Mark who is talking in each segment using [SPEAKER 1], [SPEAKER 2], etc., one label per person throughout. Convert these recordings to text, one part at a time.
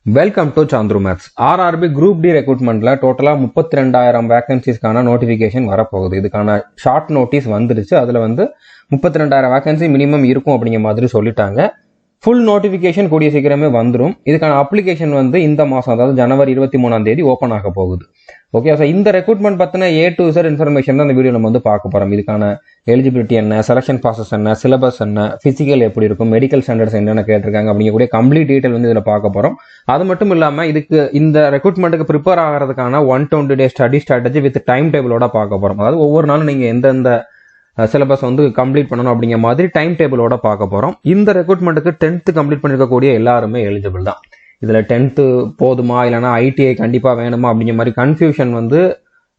[SPEAKER 1] Welcome to Chandru maths. RRB group D ரெக்ரூட்மெண்ட்ல டோட்டலா 32,000 வேகன்சிஸ்க்கான notification வரப்போகுது. இதுக்கான ஷார்ட் நோட்டீஸ் வந்துருச்சு. அதுல 32,000 வேகன்சி மினிமம் இருக்கும் அப்படிங்கிற மாதிரி சொல்லிட்டாங்க. ஃபுல் நோட்டிபிகேஷன் கூடிய சீக்கிரமே வந்துடும். இதுக்கான அப்ளிகேஷன் இந்த மாசம், அதாவது ஜனவரி 23 ஓப்பன் ஆக போகுது. ஓகே, ஸோ இந்த ரெக்ரூட்மெண்ட் பத்தின A to Z இன்ஃபர்மேஷன் தான் இந்த வீடியோ நம்ம பார்க்க போறோம். இதுக்கான எலிஜிபிலிட்டி என்ன, செலக்ஷன் ப்ராசஸ் என்ன, சிலபஸ் என்ன, பிசிக்கல் எப்படி இருக்கும், மெடிக்கல் ஸ்டாண்டர்ட்ஸ் என்னென்ன கேட்டிருக்காங்க அப்படிங்கக்கூடிய கம்ப்ளீட் டீடைல் இதுல பார்க்க போறோம். அது மட்டும் இல்லாம இதுக்கு இந்த ரெக்ரூட்மெண்ட்டுக்கு ப்ரிப்பேர் ஆகிறதுக்கான 120 day study strategy with time டேபிளோட பார்க்க போறோம். அதாவது ஒவ்வொரு நாளும் நீங்க எந்தெந்த சிலபஸ் கம்ப்ளீட் பண்ணணும் அப்படிங்கிற மாதிரி டைம் டேபிளோட பார்க்க போறோம். இந்த ரெக்ரூட்மெண்ட்டுக்கு 10th கம்ப்ளீட் பண்ணிருக்கக்கூடிய எல்லாருமே எலிஜிபிள் தான். இதுல 10th போதுமா இல்லைன்னா ITI கண்டிப்பா வேணுமா அப்படிங்கிற மாதிரி கன்ஃபியூஷன்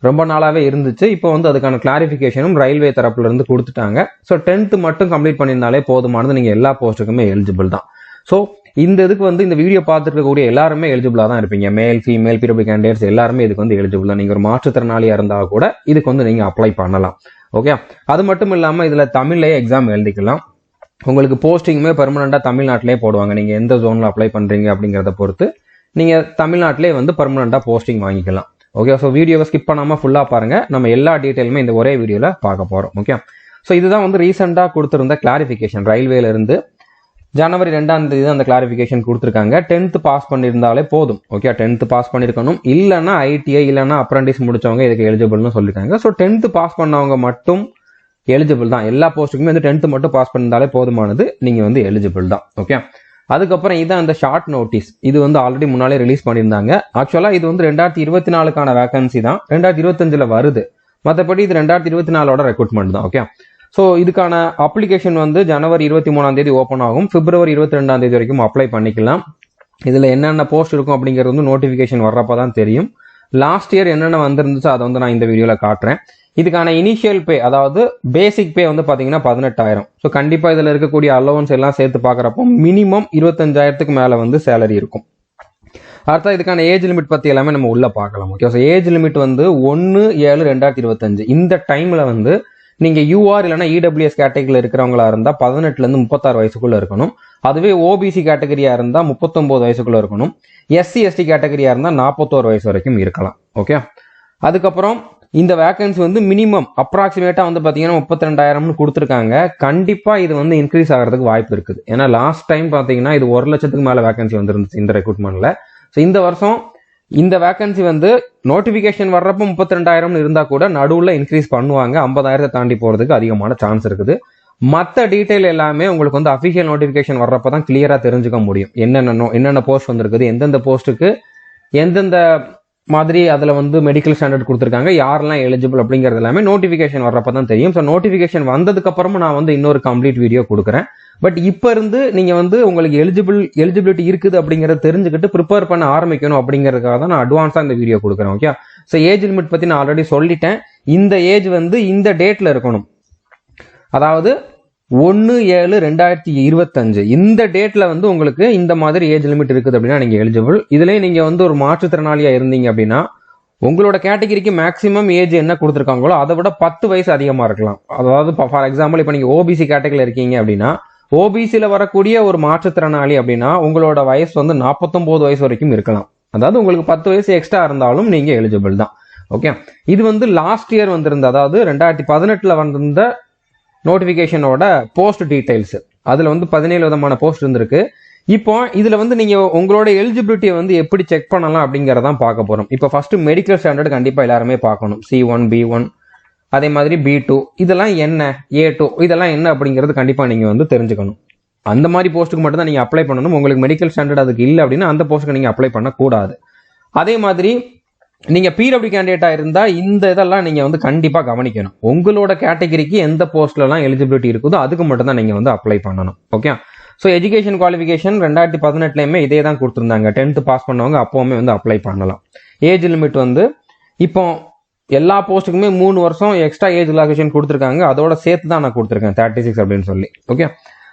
[SPEAKER 1] ரொம்ப நாளாவே இருந்துச்சு. இப்போ அதுக்கான கிளாரிபிகேஷனும் ரயில்வே தரப்புல இருந்து கொடுத்துட்டாங்க. ஸோ 10th மட்டும் கம்ப்ளீட் பண்ணியிருந்தாலே போதுமானது, நீங்க எல்லா போஸ்ட்டுக்குமே எலிஜிபிள் தான். ஸோ இந்த இதுக்கு இந்த வீடியோ பார்த்துட்டு இருக்கக்கூடிய எல்லாருமே எலிஜிபிளா தான் இருப்பீங்க. மேல் ஃபீமேல் PW கேண்டிடேட்ஸ் எல்லாருமே இதுக்கு எலிஜிபிள் தான். நீங்க ஒரு மாற்றுத்திறனாளியா இருந்தா கூட இதுக்கு நீங்க அப்ளை பண்ணலாம். ஓகே, அது மட்டும் இல்லாம இதுல தமிழ்லயே எக்ஸாம் எழுதிக்கலாம். உங்களுக்கு போஸ்டிங்குமே பெர்மனண்டா தமிழ்நாட்டிலே போடுவாங்க. நீங்க எந்த ஜோன்ல அப்ளை பண்றீங்க அப்படிங்கறத பொறுத்து நீங்க தமிழ்நாட்டிலே பெர்மனண்டா போஸ்டிங் வாங்கிக்கலாம். ஓகே, ஸோ வீடியோவை ஸ்கிப் பண்ணாம ஃபுல்லா பாருங்க. நம்ம எல்லா டீடைலுமே இந்த ஒரே வீடியோல பார்க்க போறோம். ஓகே, ஸோ இதுதான் ரீசெண்டா கொடுத்திருந்த கிளாரிபிகேஷன். ரயில்வேல இருந்து ஜனவரி 2 அந்த கிளாரிபிகேஷன் கொடுத்துருக்காங்க. 10th பாஸ் பண்ணியிருந்தாலே போதும். ஓகே, 10th பாஸ் பண்ணிருக்கணும். இல்லைன்னா ITI இல்லைன்னா அப்ரண்டிஸ் முடிச்சவங்க இதுக்கு எலிஜிபிள்னு சொல்லிருக்காங்க. ஸோ 10th பாஸ் பண்ணவங்க மட்டும் எலிஜிபிள் தான். எல்லா போஸ்ட்டுக்குமே 10th மட்டும் பாஸ் பண்ணிருந்தாலே போதுமானது, நீங்க எலிஜிபிள் தான். ஓகே, அதுக்கப்புறம் இதான் அந்த ஷார்ட் நோட்டீஸ். இது ஆல்ரெடி முன்னாலே ரிலீஸ் பண்ணியிருந்தாங்க. ஆக்சுவலா இது 2024க்கான வேகன்சி தான். 2025ல வருது. மற்றபடி இது 2024ஓட ரெக்ரூட்மெண்ட் தான். ஓகே, ஸோ இதுக்கான அப்ளிகேஷன் ஜனவரி 23 ஓப்பன் ஆகும். பிப்ரவரி 22 வரைக்கும் அப்ளை பண்ணிக்கலாம். இதுல என்னென்ன போஸ்ட் இருக்கும் அப்படிங்கிறது நோட்டிபிகேஷன் வர்றப்பதான் தெரியும். லாஸ்ட் இயர் என்னென்ன வந்திருந்துச்சோ அதை நான் இந்த வீடியோல காட்டுறேன். இதுக்கான இனிஷியல் பே, அதாவது பேசிக் பே பாத்தீங்கன்னா 18,000. ஸோ கண்டிப்பா இதுல இருக்கக்கூடிய அலோவன்ஸ் எல்லாம் சேர்த்து பாக்குறப்போ மினிமம் 25,000க்கு மேல சேலரி இருக்கும். அடுத்த இதுக்கான ஏஜ் லிமிட் பத்தி எல்லாமே நம்ம உள்ள பார்க்கலாம். Okay, so age limit 1/7/2025. இந்த டைம்ல நீங்க UR இல்லைன்னா EWS கேட்டகரியில் இருக்கிறவங்களா இருந்தா 18ல இருந்து 36 வயசுக்குள்ள இருக்கணும். அதுவே OBC கேட்டகரியா இருந்தா 39 வயசுக்குள்ள இருக்கணும். SC ST கேட்டகரியா இருந்தா 41 வயசு வரைக்கும் இருக்கலாம். ஓகே, அதுக்கப்புறம் இந்த வேகன்சி மினிமம் அப்ராக்சிமேட்டா பாத்தீங்கன்னா 32,000 கொடுத்துருக்காங்க. கண்டிப்பா இது இன்க்ரீஸ் ஆகிறதுக்கு வாய்ப்பு இருக்குது. ஏன்னா லாஸ்ட் டைம் பாத்தீங்கன்னா இது 1 லட்சத்துக்கு மேல வேகன்சி வந்துருந்துச்சு இந்த ரெக்ரூட்மெண்ட்ல. ஸோ இந்த வருஷம் இந்த வேகன்சி நோட்டிபிகேஷன் வர்றப்ப 32,000 இருந்தா கூட நடுவுல இன்க்ரீஸ் பண்ணுவாங்க. 50,000 தாண்டி போறதுக்கு அதிகமான சான்ஸ் இருக்குது. மற்ற டீடைல் எல்லாமே உங்களுக்கு அபிஷியல் நோட்டிபிகேஷன் வர்றப்பதான் கிளியரா தெரிஞ்சுக்க முடியும். என்னென்ன போஸ்ட் வந்திருக்குது, எந்தெந்த போஸ்ட்டுக்கு எந்தெந்த மாதிரி அதுல மெடிக்கல் ஸ்டாண்டர்ட் கொடுத்துருக்காங்க, யாரெல்லாம் எலிஜிபிள் அப்படிங்கிறது எல்லாமே நோட்டிபிகேஷன் வர்றப்பதான் தெரியும். ஸோ நோட்டிபிகேஷன் வந்ததுக்கு அப்புறமா நான் இன்னொரு கம்ப்ளீட் வீடியோ கொடுக்குறேன். பட் இப்ப இருந்து நீங்க உங்களுக்கு எலிஜிபிலிட்டி இருக்குது அப்படிங்கறத தெரிஞ்சுக்கிட்டு ப்ரிப்பேர் பண்ண ஆரம்பிக்கணும் அப்படிங்கறதுக்காக தான் நான் அட்வான்ஸா இந்த வீடியோ கொடுக்குறேன். ஓகே, ஸோ ஏஜ் லிமிட் பத்தி நான் ஆல்ரெடி சொல்லிட்டேன். இந்த ஏஜ் இந்த டேட்ல இருக்கணும். அதாவது 1/7/2025 இந்த டேட்ல உங்களுக்கு இந்த மாதிரி ஏஜ் லிமிட் இருக்குது அப்படின்னா நீங்க எலிஜிபிள். இதுலயே நீங்க ஒரு மாற்றுத்திறனாளியா இருந்தீங்க அப்படின்னா உங்களோட கேட்டகரிக்கு மேக்ஸிமம் ஏஜ் என்ன கொடுத்துருக்காங்களோ அதை விட 10 வயசு அதிகமா இருக்கலாம். அதாவது ஃபார் எக்ஸாம்பிள் இப்ப நீங்க OBC கேட்டகரியில இருக்கீங்க அப்படின்னா OBCல வரக்கூடிய ஒரு மாற்றுத்திறனாளி அப்படின்னா உங்களோட வயசு 49 வயசு வரைக்கும் இருக்கலாம். அதாவது உங்களுக்கு 10 வயசு எக்ஸ்ட்ரா இருந்தாலும் நீங்க எலிஜிபிள் தான். ஓகே, இது லாஸ்ட் இயர் வந்திருந்த, அதாவது 2018ல வந்திருந்த நோட்டிபிகேஷனோட போஸ்ட் டீடைல்ஸ். அதுல 17 விதமான போஸ்ட் இருந்திருக்கு. இப்போ இதுல நீங்க உங்களோட எலிஜிபிலிட்டியை எப்படி செக் பண்ணலாம் அப்படிங்கறதான் பார்க்க போறோம். இப்போ ஃபர்ஸ்ட் மெடிக்கல் ஸ்டாண்டர்ட் கண்டிப்பா எல்லாருமே பார்க்கணும். C1 B1 அதே மாதிரி B2 இதெல்லாம் என்ன, A2 இதெல்லாம் என்ன அப்படிங்கிறது கண்டிப்பா நீங்க தெரிஞ்சுக்கணும். அந்த மாதிரி போஸ்ட்டுக்கு மட்டும் தான் நீங்க அப்ளை பண்ணணும். உங்களுக்கு மெடிக்கல் ஸ்டாண்டர்ட் அதுக்கு இல்லை அப்படின்னா அந்த போஸ்ட்டுக்கு நீங்க அப்ளை பண்ணக்கூடாது. அதே மாதிரி நீங்க PW கேண்டிடேட்டா இருந்தா இந்த இதெல்லாம் நீங்க கண்டிப்பா கவனிக்கணும். உங்களோட கேட்டகரிக்கு எந்த போஸ்ட்ல எல்லாம் எலிஜிபிலிட்டி இருக்குதோ அதுக்கு மட்டும் தான் நீங்க அப்ளை பண்ணணும். ஓகே, ஸோ எஜுகேஷன் குவாலிஃபிகேஷன் 2018லயுமே இதே தான் கொடுத்துருந்தாங்க. 10th பாஸ் பண்ணவங்க அப்பவுமே அப்ளை பண்ணலாம். ஏஜ் லிமிட் இப்போ எல்லா போஸ்ட்டுக்குமே 3 வருஷம் எக்ஸ்ட்ரா ஏஜ் ரிலாக்ஸேஷன் கொடுத்துருக்காங்க. அதோட சேர்த்து தான் நான் கொடுத்துருக்கேன் 36 அப்படின்னு சொல்லி. ஓகே,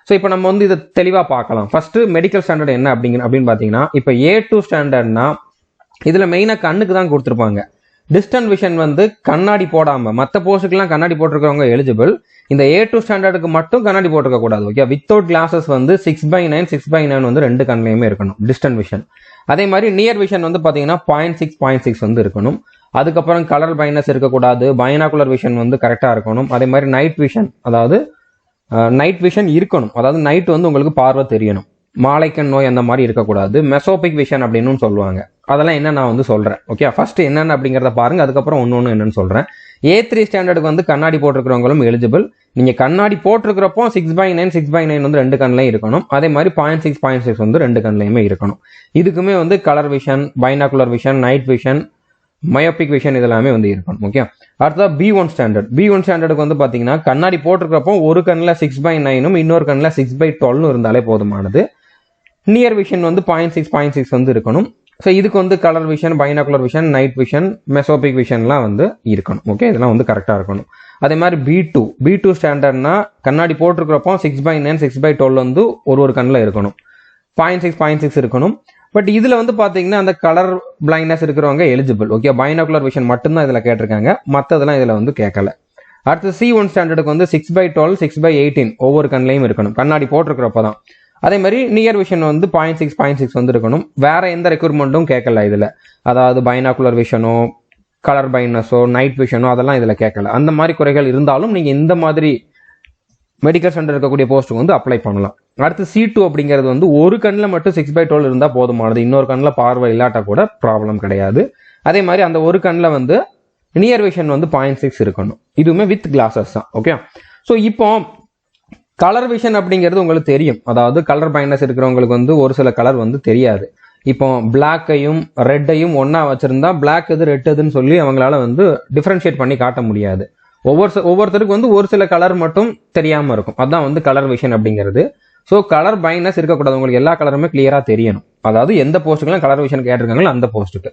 [SPEAKER 1] ஸோ இப்போ நம்ம இதை தெளிவா பார்க்கலாம். ஃபர்ஸ்ட் மெடிக்கல் ஸ்டாண்டர்ட் என்ன அப்படின்னு பாத்தீங்கன்னா இப்போ A2 ஸ்டாண்டர்ட்னா இதுல மெயினா கண்ணுக்கு தான் கொடுத்துருப்பாங்க. டிஸ்டன்ட் விஷன் கண்ணாடி போடாம, மற்ற போஸ்ட்டுக்கெல்லாம் கண்ணாடி போட்டிருக்கவங்க எலிஜிபிள். இந்த A2 ஸ்டாண்டர்டுக்கு மட்டும் கண்ணாடி போட்டுக்க கூடாது. ஓகே, வித்தவுட் கிளாஸஸ் வந்து 6/9 6/9 வந்து ரெண்டு கண்ணிலையுமே இருக்கணும் டிஸ்டன்ட் விஷன். அதே மாதிரி நியர் விஷன் வந்து பாத்தீங்கன்னா 0.6 வந்து இருக்கணும். அதுக்கப்புறம் கலர் பைனஸ் இருக்கக்கூடாது. பைனாகுலர் விஷன் வந்து கரெக்டா இருக்கணும். அதே மாதிரி நைட் விஷன், அதாவது நைட் விஷன் இருக்கணும். அதாவது நைட் வந்து உங்களுக்கு பார்வை தெரியணும். மாலைக்கண் நோய் அந்த மாதிரி இருக்கக்கூடாது. மெசோபிக் விஷன் அப்படின்னு சொல்லுவாங்க. அதெல்லாம் என்ன நான் வந்து சொல்றேன். ஓகே, ஃபர்ஸ்ட் என்னென்ன அப்படிங்கிறத பாருங்க, அதுக்கப்புறம் ஒன்னொன்னு என்னன்னு சொல்றேன். A3 ஸ்டாண்டர்டுக்கு வந்து கண்ணாடி போட்டிருக்கிறவங்களும் எலிஜிபிள். நீங்க கண்ணாடி போட்டிருக்கிறப்போ 6/9 6/9 வந்து ரெண்டு கண்ணிலையும் இருக்கணும். அதே மாதிரி 0.6 வந்து ரெண்டு கண்ணிலையுமே இருக்கணும். இதுக்குமே வந்து colour vision, binocular vision, night vision, myopic vision இதெல்லாமே வந்து இருக்கணும். ஓகே, அடுத்தது B1 ஸ்டாண்டர்ட். B1 ஸ்டாண்டர்டுக்கு வந்து பாத்தீங்கன்னா கண்ணாடி போட்டிருக்கிறப்போ ஒரு கண்ணில் 6/9 இன்னொரு கண்ணில் 6/12 இருந்தாலே போதுமானது. நியர் விஷன் வந்து 0.6 வந்து இருக்கணும். ஸோ இதுக்கு வந்து colour vision, binocular vision, night vision, mesopic விஷன்லாம் வந்து இருக்கணும். ஓகே, இதெல்லாம் வந்து கரெக்டாக இருக்கணும். அதே மாதிரி B2 ஸ்டாண்டர்ட்னா கண்ணாடி போட்டிருக்கிறப்போ 6/9 6/12 வந்து ஒரு கண்ணில் இருக்கணும். 0.6 இருக்கணும். பட் இதுல வந்து பாத்தீங்கன்னா அந்த கலர் பிளைண்ட்னஸ் இருக்கிறவங்க எலிஜிபிள். ஓகே, பைனாகுலர் விஷன் மட்டும்தான் இதுல கேட்டிருக்காங்க, மற்றதெல்லாம் இதுல வந்து கேட்கல. அடுத்து C1 ஸ்டாண்டர்டுக்கு வந்து 6/12 6/18 ஒவ்வொரு கண்ணிலையும் இருக்கணும், கண்ணாடி போட்டிருக்கிறப்ப தான். அதே மாதிரி நியர் விஷன் வந்து 0.6 வந்து இருக்கணும். வேற எந்த ரெக்யூர்மெண்ட்டும் கேட்கல இதுல. அதாவது பைனாகுலர் விஷனோ, கலர் பைனஸோ, நைட் விஷனோ அதெல்லாம் இதுல கேட்கல. அந்த மாதிரி குறைகள் இருந்தாலும் நீங்க இந்த மாதிரி மெடிக்கல் சென்டர் இருக்கக்கூடிய போஸ்ட்டுக்கு வந்து அப்ளை பண்ணலாம். அடுத்து C2 அப்படிங்கிறது வந்து ஒரு கண்ணில் மட்டும் 6/12 இருந்தால் போதுமானது. இன்னொரு கண்ணில் பார்வை இல்லாட்டா கூட ப்ராப்ளம் கிடையாது. அதே மாதிரி அந்த ஒரு கண்ணில் வந்து நியர் விஷன் வந்து 0.6 இருக்கணும். இதுவுமே வித் கிளாஸஸ் தான். ஓகே, ஸோ இப்போ கலர் விஷன் அப்படிங்கிறது உங்களுக்கு தெரியும். அதாவது கலர் பைனஸ் இருக்கிறவங்களுக்கு வந்து ஒரு சில கலர் வந்து தெரியாது. இப்போ பிளாக்கையும் ரெட்டையும் ஒன்னா வச்சிருந்தா பிளாக் எது ரெட் எதுன்னு சொல்லி அவங்களால வந்து டிஃபரன்ஷியேட் பண்ணி காட்ட முடியாது. ஒவ்வொருத்தருக்கு வந்து ஒரு சில கலர் மட்டும் தெரியாம இருக்கும். அதான் வந்து கலர் விஷன் அப்படிங்கிறது. ஸோ கலர் பைனஸ் இருக்கக்கூடாது. உங்களுக்கு எல்லா கலருமே கிளியரா தெரியணும். அதாவது எந்த போஸ்ட்டுக்கெல்லாம் கலர் விஷன் கேட்டிருக்காங்களோ அந்த போஸ்ட்டுக்கு.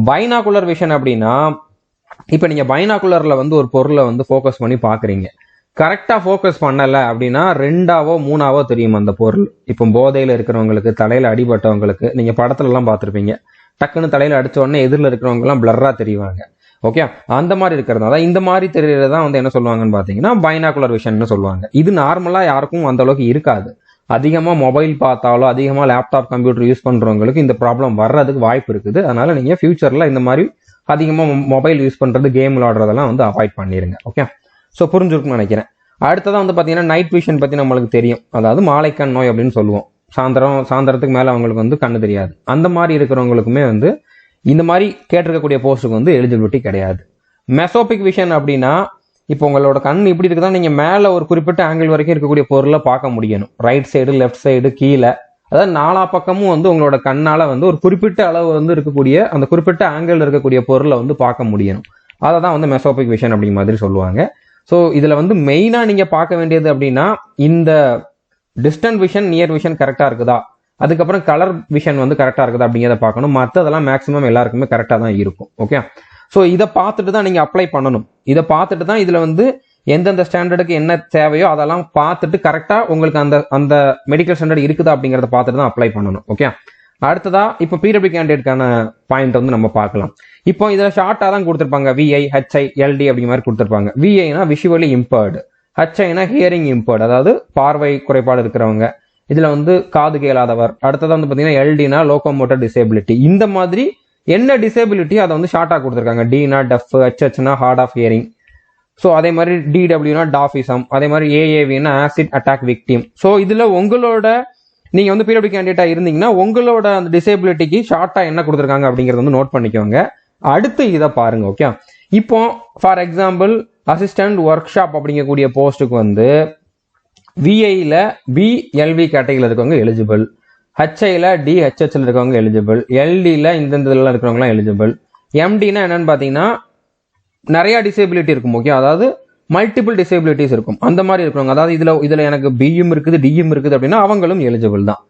[SPEAKER 1] பைனாகுலர் விஷன் அப்படின்னா இப்போ நீங்க பைனாகுலர்ல வந்து ஒரு பொருளை வந்து ஃபோக்கஸ் பண்ணி பாக்குறீங்க, கரெக்டா ஃபோக்கஸ் பண்ணல அப்படின்னா 2ஆவோ 3ஆவோ தெரியும் அந்த பொருள். இப்போ போதையில இருக்கிறவங்களுக்கு, தலையில அடிபட்டவங்களுக்கு, நீங்க படத்துல எல்லாம் பார்த்திருப்பீங்க, டக்குன்னு தலையில அடிச்ச உடனே எதிரில் இருக்கிறவங்க எல்லாம் பிளர்ரா தெரிவாங்க. ஓகே, அந்த மாதிரி இருக்கிறது தான் இந்த மாதிரி தெரியறதான் வந்து என்ன சொல்லுவாங்கன்னு பாத்தீங்கன்னா பைனாகுலர் விஷன் சொல்லுவாங்க. இது நார்மலா யாருக்கும் அந்த அளவுக்கு இருக்காது. அதிகமா மொபைல் பார்த்தாலோ, அதிகமா லேப்டாப் கம்ப்யூட்டர் யூஸ் பண்றவங்களுக்கு இந்த ப்ராப்ளம் வர்றதுக்கு வாய்ப்பு இருக்குது. அதனால நீங்க ஃபியூச்சர்ல இந்த மாதிரி அதிகமா மொபைல் யூஸ் பண்றது, கேம் விளையாடுறதெல்லாம் வந்து அவாய்ட் பண்ணிருங்க. ஓகே, ஸோ புரிஞ்சிருக்குன்னு நினைக்கிறேன். அடுத்ததான் வந்து பாத்தீங்கன்னா நைட் விஷன் பத்தி நம்மளுக்கு தெரியும். அதாவது மாலைக்கண் நோய் அப்படின்னு சொல்லுவோம். சாயந்தரத்துக்கு மேல அவங்களுக்கு வந்து கண்ணு தெரியாது. அந்த மாதிரி இருக்கிறவங்களுக்குமே வந்து இந்த மாதிரி கேட்டிருக்கக்கூடிய போஸ்ட்டுக்கு வந்து எலிஜிபிலிட்டி கிடையாது. மெசோபிக் விஷன் அப்படின்னா இப்போ உங்களோட கண் இப்படி இருக்குதான், நீங்க மேல ஒரு குறிப்பிட்ட ஆங்கிள் வரைக்கும் இருக்கக்கூடிய பொருளை பார்க்க முடியணும். ரைட் சைடு, லெஃப்ட் சைடு, கீழே, அதாவது நாலா பக்கமும் வந்து உங்களோட கண்ணால வந்து ஒரு குறிப்பிட்ட அளவு வந்து இருக்கக்கூடிய அந்த குறிப்பிட்ட ஆங்கிள் இருக்கக்கூடிய பொருளை வந்து பார்க்க முடியணும். அதை தான் வந்து மெசோபிக் விஷன் அப்படிங்கிற மாதிரி சொல்லுவாங்க. ஸோ இதுல வந்து மெயினா நீங்க பார்க்க வேண்டியது அப்படின்னா இந்த டிஸ்டன்ட் விஷன், நியர் விஷன் கரெக்டா இருக்குதா, அதுக்கப்புறம் கலர் விஷன் வந்து கரெக்டா இருக்குதா அப்படிங்கிறத பார்க்கணும். மற்றதெல்லாம் மேக்ஸிமம் எல்லாருக்குமே கரெக்டா தான் இருக்கும். ஓகே, ஸோ இதை பார்த்துட்டு தான் நீங்க அப்ளை பண்ணணும். இதை பார்த்துட்டு தான் இதுல வந்து எந்தெந்த ஸ்டாண்டர்டுக்கு என்ன தேவையோ அதெல்லாம் பார்த்துட்டு கரெக்டா உங்களுக்கு அந்த அந்த மெடிக்கல் ஸ்டாண்டர்ட் இருக்குதா அப்படிங்கிறத பார்த்துட்டு தான் அப்ளை பண்ணணும். ஓகே, அடுத்ததா இப்போ பிடபிள்யூ கேண்டிடேட்கான பாயிண்ட் வந்து நம்ம பார்க்கலாம். இப்போ இதுல ஷார்ட்டா தான் கொடுத்துருப்பாங்க, VI, HI, LD அப்படிங்கிற மாதிரி கொடுத்துருப்பாங்க. VIனா விஷுவலி இம்பேர்டு, HIனா ஹியரிங் இம்பேர்டு, அதாவது பார்வை குறைபாடு இருக்கிறவங்க. இதுல வந்து காது கேளாதவர். அடுத்ததான் வந்து பாத்தீங்கன்னா LDனா லோகோமோட்டர் டிசேபிலிட்டி. இந்த மாதிரி என்ன டிசேபிலிட்டி அதை வந்து ஷார்ட்டா கொடுத்துருக்காங்க. Dனா டஃப், HHனா ஹார்ட் ஆஃப் ஹியரிங். ஸோ அதே மாதிரி DWனா டாஃபிசம், அதே மாதிரி AAVனா ஆசிட் அட்டாக் விக்டிம். ஸோ இதுல உங்களோட நீங்க வந்து பிடபிள்யூ கேண்டிடேட்டா இருந்தீங்கன்னா உங்களோட அந்த டிசேபிலிட்டிக்கு ஷார்ட்டா என்ன கொடுத்துருக்காங்க அப்படிங்கறத வந்து நோட் பண்ணிக்கோங்க. அடுத்து இதை பாருங்க. ஓகே, இப்போ for example assistant work shop அப்படிங்கக்கூடிய போஸ்ட்டுக்கு வந்து VIல BLV கேட்டகரியில் இருக்கவங்க எலிஜிபிள், HIல DHHல இருக்கவங்க எலிஜிபிள், LDல இந்த இருக்கிறவங்க எலிஜிபிள். MDனா என்னன்னு பாத்தீங்கன்னா நிறைய டிசேபிலிட்டி இருக்கும். ஓகே, அதாவது மல்டிபிள் டிசேபிலிட்டிஸ் இருக்கும். அந்த மாதிரி இருக்கிறவங்க, அதாவது இதுல எனக்கு பியும் இருக்குது, டியும் இருக்குது அப்படின்னா அவங்களும் எலிஜிபிள் தான்.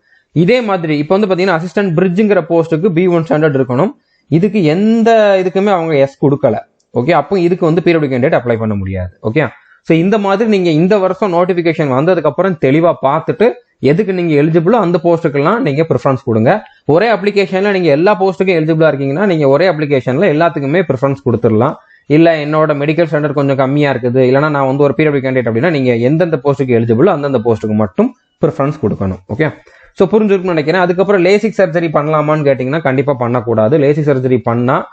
[SPEAKER 1] இதே மாதிரி இப்போ வந்து பாத்தீங்கன்னா அசிஸ்டன்ட் பிரிட்ஜுங்கிற போஸ்ட்டுக்கு B1 ஸ்டாண்டர்ட் இருக்கணும். இதுக்கு எந்த இதுக்குமே அவங்க எஸ் கொடுக்கல. ஓகே, அப்போ இதுக்கு வந்து பிடபிள்யூ கேண்டிடேட் அப்ளை பண்ண முடியாது. ஓகே, ஸோ இந்த மாதிரி நீங்க இந்த வருஷம் நோட்டிபிகேஷன் வந்ததுக்கு அப்புறம் தெளிவா பார்த்துட்டு எதுக்கு நீங்க எலிஜிபிளோ அந்த போஸ்ட்டுக்கெல்லாம் நீங்க ப்ரிஃபரன்ஸ் கொடுங்க. ஒரே அப்ளிகேஷன்ல நீங்க எல்லா போஸ்ட்டுக்கும் எலிஜிபிளா இருக்கீங்கன்னா நீங்க ஒரே அப்ளிகேஷன்ல எல்லாத்துக்குமே ப்ரிஃபரன்ஸ் கொடுத்துடலாம். இல்லை என்னோட மெடிக்கல் ஸ்டாண்டர்ட் கொஞ்சம் கம்மியாக இருக்குது, இல்லைனா நான் வந்து ஒரு பீரியட் கேண்டிடேட் அப்படின்னா நீங்கள் எந்தெந்த போஸ்ட்டுக்கு எலிஜிபிள் அந்தந்த போஸ்ட்டுக்கு மட்டும் ப்ரிஃபரன்ஸ் கொடுக்கணும். ஓகே, ஸோ புரிஞ்சிருக்குன்னு நினைக்கிறேன். அதுக்கப்புறம் லேசிக் சர்ஜரி பண்ணலாமான்னு கேட்டிங்கன்னா கண்டிப்பாக பண்ணக்கூடாது. லேசிக் சர்ஜரி பண்ணால்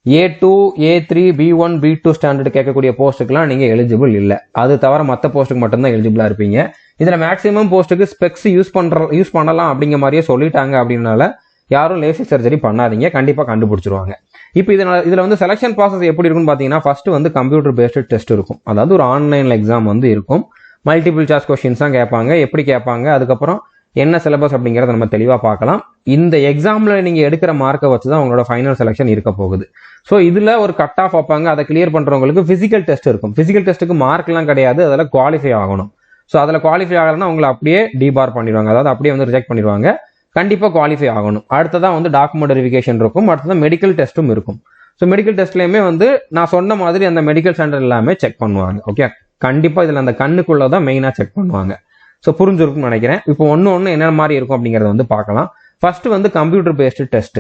[SPEAKER 1] A2, A3, B1, B2 standard கேட்கக்கூடிய போஸ்ட்டுக்குலாம் நீங்கள் எலிஜிபிள் இல்லை. அது தவிர மற்ற போஸ்ட்டுக்கு மட்டும்தான் எலிஜிபிளாக இருப்பீங்க. இதில் மேக்ஸிமம் போஸ்ட்டுக்கு ஸ்பெக்ஸ் யூஸ் பண்ணலாம் அப்படிங்கிற மாதிரியே சொல்லிட்டாங்க. அப்படின்னால யாரும் லேசிக் சர்ஜரி பண்ணாதீங்க, கண்டிப்பாக கண்டுபிடிச்சிருவாங்க. இப்போ இதில் வந்து செலெக்ஷன் ப்ராசஸ் எப்படி இருக்குன்னு பார்த்தீங்கன்னா, ஃபர்ஸ்ட் வந்து கம்ப்யூட்டர் பேஸ்டு டெஸ்ட் இருக்கும். அதாவது ஒரு ஆன்லைனில் எக்ஸாம் வந்து இருக்கும். மல்டிபிள் சாய்ஸ் கொஸ்டின்ஸ் தான் கேட்பாங்க. எப்படி கேட்பாங்க, அதுக்கப்புறம் என்ன சிலபஸ் அப்படிங்கிறத நம்ம தெளிவாக பார்க்கலாம். இந்த எக்ஸாமில் நீங்கள் எடுக்கிற மார்க்கை வச்சு தான் உங்களோட ஃபைனல் செலெக்ஷன் இருக்க போகுது. ஸோ இதில் ஒரு கட் ஆஃப் வைப்பாங்க. அதை கிளியர் பண்ணுறவங்களுக்கு ஃபிசிக்கல் டெஸ்ட் இருக்கும். ஃபிசிக்கல் டெஸ்ட்டுக்கு மார்க்லாம் கிடையாது, அதில் குவாலிஃபை ஆகணும். ஸோ அதில் குவாலிஃபை ஆகலைன்னா உங்களை அப்படியே டிபார் பண்ணிடுவாங்க, அதாவது அப்படியே வந்து ரிஜெக்ட் பண்ணிடுவாங்க. கண்டிப்பாக குவாலிஃபை ஆகணும். அடுத்ததான் வந்து டாக்குமெண்ட் வெரிஃபிகேஷன் இருக்கும். அடுத்ததான் மெடிக்கல் டெஸ்ட்டும் இருக்கும். ஸோ மெடிக்கல் டெஸ்ட்லையுமே வந்து நான் சொன்ன மாதிரி அந்த மெடிக்கல் சென்டர் எல்லாமே செக் பண்ணுவாங்க. ஓகே, கண்டிப்பாக இதில் அந்த கண்ணுக்குள்ள தான் மெயினாக செக் பண்ணுவாங்க. ஸோ புரிஞ்சிருக்கும்னு நினைக்கிறேன். இப்போ ஒன்று என்ன மாதிரி இருக்கும் அப்படிங்கிறத வந்து பார்க்கலாம். ஃபர்ஸ்ட் வந்து கம்ப்யூட்டர் பேஸ்டு டெஸ்ட்.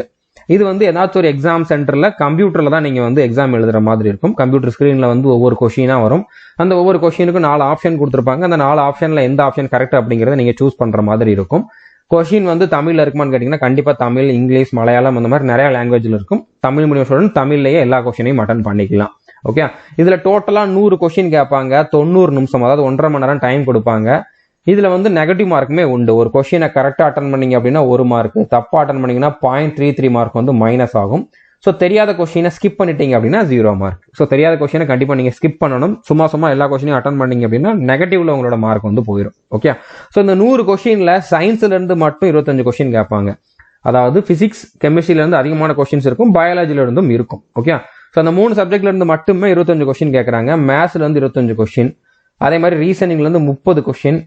[SPEAKER 1] இது வந்து ஏதாச்சும் ஒரு எக்ஸாம் சென்டரில் கம்ப்யூட்டரில் தான் நீங்கள் வந்து எக்ஸாம் எழுதுற மாதிரி இருக்கும். கம்ப்யூட்டர் ஸ்க்ரீனில் வந்து ஒவ்வொரு கொஷினாக வரும். அந்த ஒவ்வொரு கொஷினுக்கும் 4 ஆப்ஷன் கொடுத்துருப்பாங்க. அந்த 4 ஆப்ஷனில் எந்த ஆப்ஷன் கரெக்ட் அப்படிங்கிறத நீங்கள் சூஸ் பண்ணுற மாதிரி இருக்கும். கொஷின் வந்து தமிழில் இருக்குமான்னு கேட்டிங்கன்னா கண்டிப்பாக தமிழ், இங்கிலீஷ், மலையாளம் அந்த மாதிரி நிறைய லாங்குவேஜில் இருக்கும். தமிழ் மீடியம் ஸ்டூடெண்ட் தமிழ்லேயே எல்லா கொஷினையும் அட்டன் பண்ணிக்கலாம். ஓகே, இதில் டோட்டலாக 100 கொஷின் கேட்பாங்க. 90 நிமிஷம், அதாவது 1.5 மணி நேரம் டைம் கொடுப்பாங்க. இதில் வந்து நெகட்டிவ் மார்க்குமே உண்டு. ஒரு கொஷினை கரெக்டாக அட்டன் பண்ணீங்க அப்படின்னா 1 மார்க், தப்பாக அட்டன் பண்ணீங்கன்னா 0.33 மார்க் வந்து மைனஸ் ஆகும். ஸோ தெரியாத கொஷினை ஸ்கிப் பண்ணிட்டீங்க அப்படின்னா 0 மார்க். ஸோ தெரியாத கொஷினை கண்டிப்பாக நீங்கள் ஸ்கிப் பண்ணணும். சும்மா எல்லா கொஷினையும் அட்டன் பண்ணீங்க அப்படின்னா நெகட்டிவ்ல உங்களோட மார்க் வந்து போயிடும். ஓகே, ஸோ இந்த 100 கொஷினில் சயின்ஸ்லேருந்து மட்டும் 25 கொஷின் கேட்பாங்க. அதாவது பிசிக்ஸ், கெமிஸ்ட்ரியிலேருந்து அதிகமான கொஷின்ஸ் இருக்கும், பயாலஜிலேருந்தும் இருக்கும். ஓகே, ஸோ அந்த 3 சப்ஜெக்ட்லேருந்து மட்டுமே 25 கொஷின் கேட்குறாங்க. மேத்ஸ்லேருந்து 25 கொஷின், அதே மாதிரி ரீசனிங்லேருந்து 30 கொஷின்,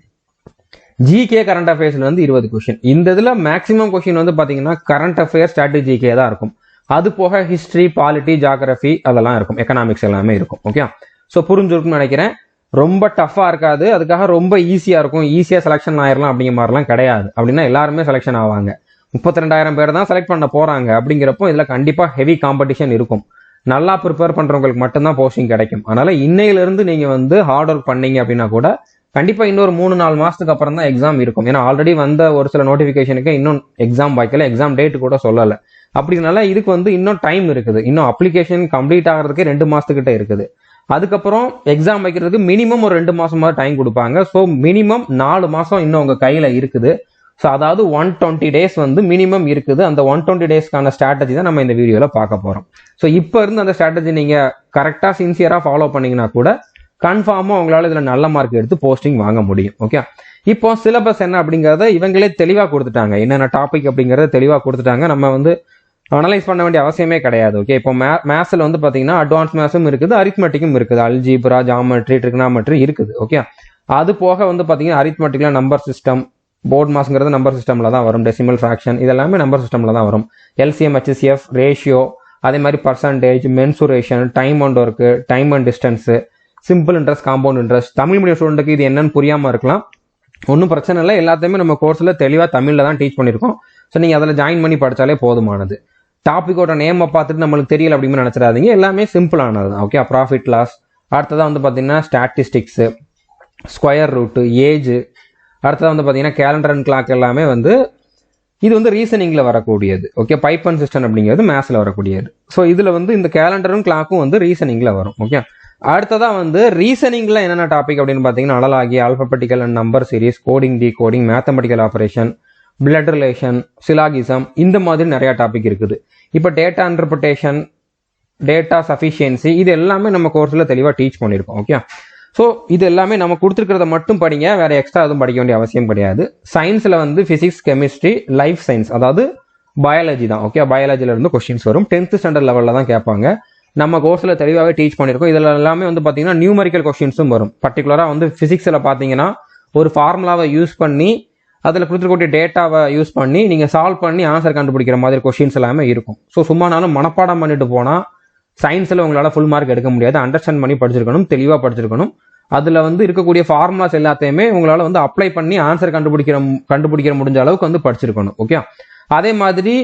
[SPEAKER 1] ஜிகே கரண்ட் அஃபேர்ஸ்ல வந்து 20 கொஸ்டின். இந்த இதுல மேக்ஸிமம் கொஸ்டின் வந்து பாத்தீங்கன்னா கரண்ட் அஃபேர்ஸ், ஸ்ட்ராட்டஜி, ஜிகே தான் இருக்கும். அது போக ஹிஸ்டரி, பாலிட்டி, ஜியோகிராஃபி அதெல்லாம் இருக்கும், எக்கனாமிக்ஸ் எல்லாமே இருக்கும். ஓகே, ஸோ புரிஞ்சிருக்கும்னு நினைக்கிறேன். ரொம்ப டஃபா இருக்காது, அதுக்காக ரொம்ப ஈஸியா இருக்கும். ஈஸியா செலெக்ஷன் ஆயிரலாம் அப்படிங்கிற மாதிரிலாம் கிடையாது. அப்படின்னா எல்லாருமே செலெக்ஷன் ஆவாங்க. 32,000 பேர் தான் செலக்ட் பண்ண போறாங்க. அப்படிங்கிறப்போ இதுல கண்டிப்பா ஹெவி காம்படிஷன் இருக்கும். நல்லா ப்ரிப்பேர் பண்றவங்களுக்கு மட்டும்தான் போஸ்டிங் கிடைக்கும். அதனால இன்னையிலிருந்து நீங்க வந்து ஹார்ட் ஒர்க் பண்ணீங்க அப்படின்னா கூட கண்டிப்பா இன்னொரு 3-4 மாசத்துக்கு அப்புறம் தான் எக்ஸாம் இருக்கும். ஏன்னா ஆல்ரெடி வந்த ஒரு சில நோட்டிபிகேஷனுக்கு இன்னும் எக்ஸாம் வைக்கல, எக்ஸாம் டேட் கூட சொல்லல. அப்படினால இதுக்கு வந்து இன்னும் டைம் இருக்குது. இன்னும் அப்ளிகேஷன் கம்ப்ளீட் ஆகிறதுக்கு 2 மாசத்துக்கிட்ட இருக்குது. அதுக்கப்புறம் எக்ஸாம் வைக்கிறதுக்கு மினிமம் ஒரு 2 மாசமா டைம் கொடுப்பாங்க. ஸோ மினிமம் 4 மாசம் இன்னும் உங்க கையில இருக்குது. ஸோ அதாவது 120 டேஸ் வந்து மினிமம் இருக்குது. அந்த 120 டேஸ்க்கான ஸ்ட்ராட்டஜி தான் நம்ம இந்த வீடியோல பார்க்க போறோம். ஸோ இப்போ இருந்து அந்த ஸ்ட்ராட்டஜி நீங்க கரெக்டா சின்சியரா ஃபாலோ பண்ணீங்கன்னா கூட கன்ஃபார்மா உங்களால இதுல நல்ல மார்க் எடுத்து போஸ்டிங் வாங்க முடியும். ஓகே, இப்போ சிலபஸ் என்ன அப்படிங்கறத இவங்களே தெளிவா கொடுத்துட்டாங்க. என்னென்ன டாபிக் அப்படிங்கறத தெளிவா கொடுத்துட்டாங்க. நம்ம வந்து அனலைஸ் பண்ண வேண்டிய அவசியமே கிடையாது. ஓகே, இப்போ மேத்ஸ்ல வந்து பாத்தீங்கன்னா அட்வான்ஸ் மேத்ஸும் இருக்குது, அரித்மெட்டிக்கும் இருக்குது, அல்ஜிப்ரா, ஜாமெட்ரி, ட்ரிகனாமெட்ரி இருக்குது. ஓகே, அது போக வந்து பாத்தீங்கன்னா அரித்மெட்டிக்ல நம்பர் சிஸ்டம், போர்ட் மாஸ்ங்கிறது நம்பர் சிஸ்டம்ல தான் வரும், டெசிமல் ஃபிராக்ஷன் இதெல்லாமே நம்பர் சிஸ்டம்ல தான் வரும். எல்சிஎம், HCF, ரேஷியோ, அதே மாதிரி percentage, mensuration, time and work, time and distance, simple interest, compound interest. Tamil medium ஸ்டூடெண்ட்டுக்கு இது என்னன்னு புரியாம இருக்கலாம், ஒன்றும் பிரச்சனை இல்லை. எல்லாத்தையுமே நம்ம கோர்ஸ்ல தெளிவா தமிழ்ல தான் டீச் பண்ணிருக்கோம். ஸோ நீங்க அதில் ஜாயின் பண்ணி படிச்சாலே போதுமானது. டாபிக்கோட நேமை பார்த்துட்டு நம்மளுக்கு தெரியல அப்படின்னு நினைச்சிடாதீங்க, எல்லாமே சிம்பிளானது தான். ஓகே, ப்ராஃபிட் லாஸ், அடுத்ததான் வந்து பார்த்தீங்கன்னா ஸ்டாட்டிஸ்டிக்ஸ், ஸ்கொயர் ரூட்டு, ஏஜ், அடுத்ததான் வந்து பார்த்தீங்கன்னா கேலண்டர் அண்ட் கிளாக் எல்லாமே வந்து இது வந்து ரீசனிங்ல வரக்கூடியது. ஓகே, பைப் அண்ட் சிஸ்டம் அப்படிங்கிறது மேத்ஸ்ல வரக்கூடியது. ஸோ இதுல வந்து இந்த கேலண்டரும் கிளாக்கும் வந்து ரீசனிங்ல வரும். ஓகே, அடுத்ததான் வந்து ரீசனிங்ல என்னென்ன டாபிக் அப்படின்னு பார்த்தீங்கன்னா analogy, alphabetical and number series, coding, decoding, mathematical operation, blood relation, syllogism, இந்த மாதிரி நிறைய டாபிக் இருக்குது. இப்போ டேட்டா இன்டர்பிரிட்டேஷன், டேட்டா சஃபிஷியன்சி, இது எல்லாமே நம்ம கோர்ஸ்ல தெளிவாக டீச் பண்ணியிருக்கோம். ஓகே, ஸோ இது எல்லாமே நம்ம கொடுத்துருக்கிறத மட்டும் படிங்க, வேற எக்ஸ்ட்ரா எதுவும் படிக்க வேண்டிய அவசியம் கிடையாது. சயின்ஸ்ல வந்து பிசிக்ஸ், கெமிஸ்ட்ரி, லைஃப் சயின்ஸ், அதாவது பயாலஜி தான். ஓகே, பயாலஜில இருந்து கொஸ்டின்ஸ் வரும். 10th ஸ்டாண்டர்ட் லெவல்ல தான் கேட்பாங்க. நம்ம கோர்ஸ்ல தெளிவாகவே டீச் பண்ணியிருக்கோம். இதுல எல்லாமே வந்து பாத்தீங்கன்னா நியூமரிக்கல் கொஸ்டின்ஸும் வரும். பர்டிகுலரா வந்து பிசிக்ஸ்ல பாத்தீங்கன்னா ஒரு ஃபார்முலாவை யூஸ் பண்ணி அதில் கொடுத்துருக்கூடிய டேட்டாவை யூஸ் பண்ணி நீங்கள் சால்வ் பண்ணி ஆன்சர் கண்டுபிடிக்கிற மாதிரி கொஸ்டின்ஸ் எல்லாமே இருக்கும். ஸோ சும்மானாலும் மனப்பாடம் பண்ணிட்டு போனால் சயின்ஸில் உங்களால் ஃபுல் மார்க் எடுக்க முடியாது. அண்டர்ஸ்டாண்ட் பண்ணி படிச்சிருக்கணும், தெளிவாக படிச்சிருக்கணும். அதில் வந்து இருக்கக்கூடிய ஃபார்முலாஸ் எல்லாத்தையுமே உங்களால் வந்து அப்ளை பண்ணி ஆன்சர் கண்டுபிடிக்கிற முடிஞ்ச அளவுக்கு வந்து படிச்சிருக்கணும். ஓகே, அதே மாதிரி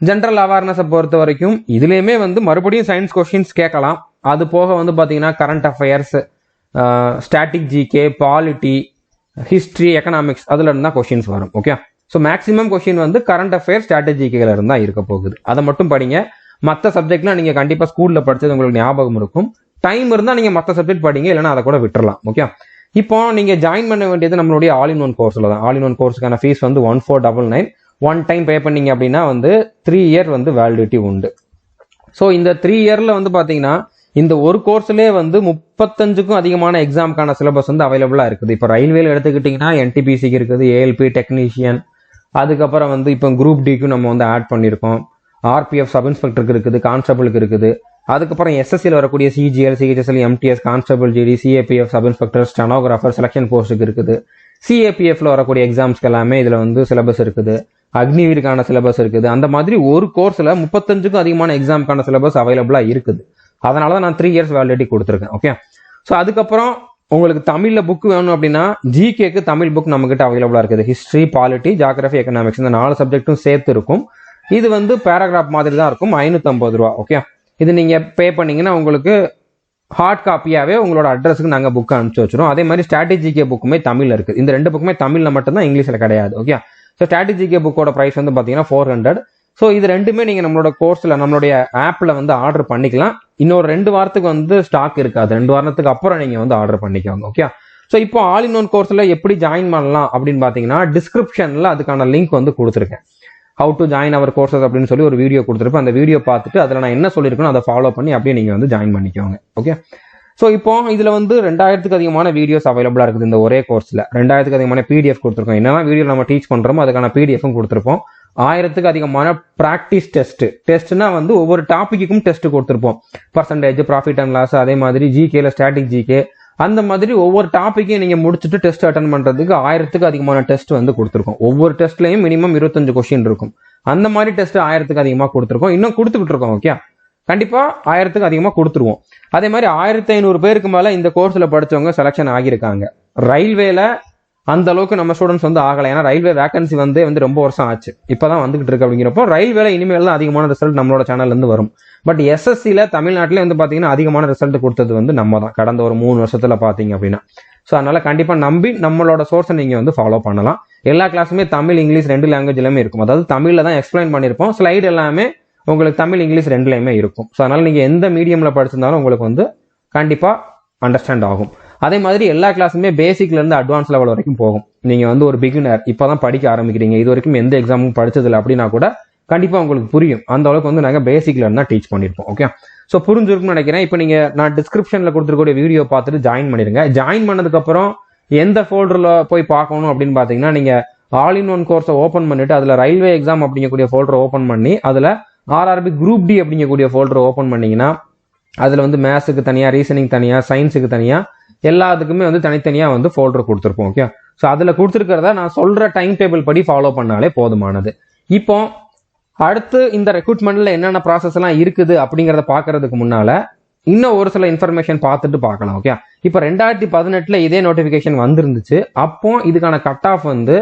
[SPEAKER 1] ஜென்ரல் அவேர்னஸை பொறுத்த வரைக்கும் இதுலேயுமே வந்து மறுபடியும் சயின்ஸ் கொஸ்டின்ஸ் கேட்கலாம். அது போக வந்து பார்த்தீங்கன்னா current affairs, static GK, polity, history, economics அதுல இருந்தா கொஸ்டின்ஸ் வரும். ஓகே, ஸோ மேக்ஸிமம் கொஸ்டின் வந்து கரண்ட் அஃபேர், ஸ்ட்ராட்டஜிக்கல இருந்தா இருக்க போகுது. அதை மட்டும் படிங்க. மற்ற சப்ஜெக்ட்லாம் நீங்க கண்டிப்பா ஸ்கூல்ல படிச்சது உங்களுக்கு ஞாபகம் இருக்கும். டைம் இருந்தா நீங்க மற்ற சப்ஜெக்ட் படிங்க, இல்லைன்னா அதை கூட விட்டுறலாம். ஓகே, இப்போ நீங்க ஜாயின் பண்ண வேண்டியது நம்மளுடைய ஆல் இன் ஒன் கோர்ஸ்ல தான். ஆல் இன் ஒன் கோர்ஸுக்கான ஃபீஸ் வந்து 1499. ஒன் டைம் பே பண்ணீங்க அப்படின்னா வந்து 3 இயர் வந்து வேலிடிட்டி உண்டு. ஸோ இந்த 3 இயர்ல வந்து பாத்தீங்கன்னா இந்த ஒரு கோர்ஸ்லேயே வந்து 35க்கும் அதிகமான எக்ஸாமுக்கான சிலபஸ் வந்து அவைலபிளா இருக்குது. இப்போ ரயில்வேல எடுத்துக்கிட்டீங்கன்னா என்டிபிசிக்கு இருக்குது, ஏஎல்பி டெக்னீஷியன், அதுக்கப்புறம் வந்து இப்போ குரூப் டிக்கு நம்ம வந்து ஆட் பண்ணியிருக்கோம், ஆர்பிஎஃப் சப் இன்ஸ்பெக்டருக்கு இருக்குது, கான்ஸ்டபிளுக்கு இருக்குது, அதுக்கப்புறம் எஸ்எஸ்சியில் வரக்கூடிய CGL, CHSL, MTS, constable GD, CAPF sub inspector, stenographer selection போஸ்ட்டுக்கு இருக்குது. சிஏபிஎஃப்ல வரக்கூடிய எக்ஸாம்ஸ்க்கு எல்லாமே இதுல வந்து சிலபஸ் இருக்குது. அக்னிவீருக்கான சிலபஸ் இருக்குது. அந்த மாதிரி ஒரு கோர்ஸ்ல 35க்கும் அதிகமான எக்ஸாமுக்கான சிலபஸ் அவைலபிளா இருக்குது. அதனாலதான் நான் 3 இயர்ஸ் வேலிடிட்டி கொடுத்துருக்கேன். ஓகே, ஸோ அதுக்கப்புறம் உங்களுக்கு தமிழ்ல புக் வேணும் அப்படின்னா ஜிகேக்கு தமிழ் புக் நம்ம கிட்ட அவைலபிளா இருக்குது. ஹிஸ்ட்ரி, பாலிட்டி, ஜியோகிராஃபி, எக்கனாமிக்ஸ் இந்த 4 சப்ஜெக்டும் சேர்த்து இருக்கும். இது வந்து பேராகிராஃப் மாதிரி தான் இருக்கும். 550 ரூபா. ஓகே, இது நீங்க பே பண்ணீங்கன்னா உங்களுக்கு ஹார்ட் காப்பியாவே உங்களோட அட்ரஸுக்கு நாங்க புக் அனுப்பிச்சு வச்சிரும். அதே மாதிரி ஸ்ட்ராட்டஜிகே புக்குமே தமிழ்ல இருக்கு. இந்த 2 புக்குமே தமிழ்ல மட்டும்தான், இங்கிலீஷ்ல கிடையாது. ஓகே, ஸோ ஸ்ட்ராட்டஜிகே புக்கோட பிரைஸ் வந்து பாத்தீங்கன்னா 400. ஸோ இது ரெண்டுமே நீங்க நம்மளோட கோர்ஸ்ல நம்மளுடைய ஆப்ல வந்து ஆர்டர் பண்ணிக்கலாம். இன்னொரு 2 வாரத்துக்கு வந்து ஸ்டாக் இருக்காது. 2 வாரத்துக்கு அப்புறம் நீங்க வந்து ஆர்டர் பண்ணிக்கோங்க. ஓகே, ஸோ இப்போ ஆல் இன் ஒன் கோர்ஸ்ல எப்படி ஜாயின் பண்ணலாம் அப்படின்னு பாத்தீங்கன்னா டிஸ்கிரிப்ஷன்ல அதுக்கான லிங்க் வந்து கொடுத்துருக்கேன். How to join our courses அப்படின்னு சொல்லி ஒரு வீடியோ கொடுத்துருப்பேன். அந்த வீடியோ பார்த்துட்டு அதில் நான் என்ன சொல்லியிருக்கணும் அதை ஃபாலோ பண்ணி அப்படியே நீங்க வந்து ஜாயின் பண்ணிக்கோங்க. ஓகே, ஸோ இப்போ இதுல வந்து 2000க்கு அதிகமான வீடியோஸ் அவைலபிளா இருக்குது. இந்த ஒரே கோர்ஸ்ல 2000க்கு அதிகமான பிடிஎஃப் கொடுத்துருக்கோம். என்னெல்லாம் வீடியோ நம்ம டீச் பண்றோமோ அதுக்கான பிடிஎஃப்பும் கொடுத்துருப்போம். 1000க்கு அதிகமான பிராக்டிஸ் டெஸ்ட்னா வந்து ஒவ்வொரு டாபிக்கும் டெஸ்ட் கொடுத்துருப்போம். பர்சன்டேஜ், ப்ராஃபிட் அண்ட் லாஸ், அதே மாதிரி ஜிகேல ஸ்டாட்டிக் ஜிகே, அந்த மாதிரி ஒவ்வொரு டாபிக்கையும் நீங்க முடிச்சுட்டு டெஸ்ட் அட்டன் பண்றதுக்கு 1000க்கு அதிகமான டெஸ்ட் வந்து கொடுத்துருக்கோம். ஒவ்வொரு டெஸ்ட்லயும் மினிமம் 25 கொஸ்டின் இருக்கும். அந்த மாதிரி டெஸ்ட் 1000க்கு அதிகமா கொடுத்துருக்கோம். இன்னும் கொடுத்துக்கிட்டு இருக்கோம். ஓகே, கண்டிப்பா 1000க்கு அதிகமா கொடுத்துருவோம். அதே மாதிரி 1500 பேருக்கு மேல இந்த கோர்ஸ்ல படிச்சவங்க செலக்ஷன் ஆகியிருக்காங்க. ரயில்வேல அந்த அளவுக்கு நம்ம ஸ்டூடெண்ட்ஸ் வந்து ஆகலை. ஏன்னா ரயில்வே வேகன்சி வந்து ரொம்ப வருஷம் ஆச்சு, இப்பதான் வந்துகிட்டு இருக்கு. அப்படிங்கிறப்போ ரயில்வேல இனிமேல் தான் அதிகமான ரிசல்ட் நம்மளோட சேனல்ல இருந்து வரும். பட் எஸ்எஸ்சில தமிழ்நாட்டிலே வந்து பாத்தீங்கன்னா அதிகமான ரிசல்ட் கொடுத்தது வந்து நம்ம தான் கடந்த ஒரு 3 வருஷத்துல பாத்தீங்க அப்படின்னா. ஸோ அதனால கண்டிப்பா நம்பி நம்மளோட சோர்ஸை நீங்க வந்து ஃபாலோ பண்ணலாம். எல்லா கிளாஸுமே தமிழ், இங்கிலீஷ் 2 லாங்குவேஜ்லயுமே இருக்கும். அதாவது தமிழ்ல தான் எக்ஸ்பிளைன் பண்ணிருப்போம். ஸ்லைடு எல்லாமே உங்களுக்கு தமிழ், இங்கிலீஷ் 2லயுமே இருக்கும். ஸோ அதனால நீங்க எந்த மீடியம்ல படிச்சிருந்தாலும் உங்களுக்கு வந்து கண்டிப்பா அண்டர்ஸ்டாண்ட் ஆகும். அதே மாதிரி எல்லா கிளாஸுமே பேசிக்ல இருந்து அட்வான்ஸ் லெவல் வரைக்கும் போகும். நீங்க வந்து ஒரு பிகினர் இப்பதான் படிக்க ஆரம்பிக்கிறீங்க, இது வரைக்கும் எந்த எக்ஸாமும் படிச்சதில்லை அப்படின்னா கூட கண்டிப்பா உங்களுக்கு புரியும். அந்த அளவுக்கு வந்து நாங்க பேசிக்ல இருந்தா டீச் பண்ணிருப்போம். ஓகே, ஸோ புரிஞ்சிருக்கும்னு நினைக்கிறேன். இப்போ நீங்க நான் டிஸ்கிரிப்ஷன்ல கொடுத்துருக்கூடிய வீடியோ பார்த்துட்டு ஜாயின் பண்ணிருங்க. ஜாயின் பண்ணதுக்கு அப்புறம் எந்த ஃபோல்டர்ல போய் பார்க்கணும் அப்படின்னு பாத்தீங்கன்னா நீங்க ஆல் இன் ஒன் கோர்ஸை ஓப்பன் பண்ணிட்டு அதுல ரயில்வே எக்ஸாம் அப்படிங்கக்கூடிய ஃபோல்டரை ஓப்பன் பண்ணி அதுல ஆர்ஆர்பி குரூப் டி அப்படிங்கக்கூடிய ஃபோல்டரை ஓப்பன் பண்ணீங்கன்னா அதுல வந்து மேத்ஸுக்கு தனியா, ரீசனிங் தனியா, சயின்ஸுக்கு தனியா, எல்லாத்துக்குமே வந்து தனித்தனியா வந்து ஃபோல்டர் கொடுத்துருப்போம். ஓகே, ஸோ அதுல கொடுத்துருக்கிறத நான் சொல்ற டைம் டேபிள் படி ஃபாலோ பண்ணாலே போதுமானது. இப்போ அடுத்து இந்த ரெக்ரூட்மெண்ட்ல என்னென்ன ப்ராசஸ் எல்லாம் இருக்குது அப்படிங்கறத பாக்குறதுக்கு முன்னால இன்னும் ஒரு சில இன்ஃபர்மேஷன் பார்த்துட்டு பார்க்கலாம். ஓகே, இப்போ 2018 இதே நோட்டிபிகேஷன் வந்திருந்துச்சு. அப்போ இதுக்கான கட் ஆஃப் வந்து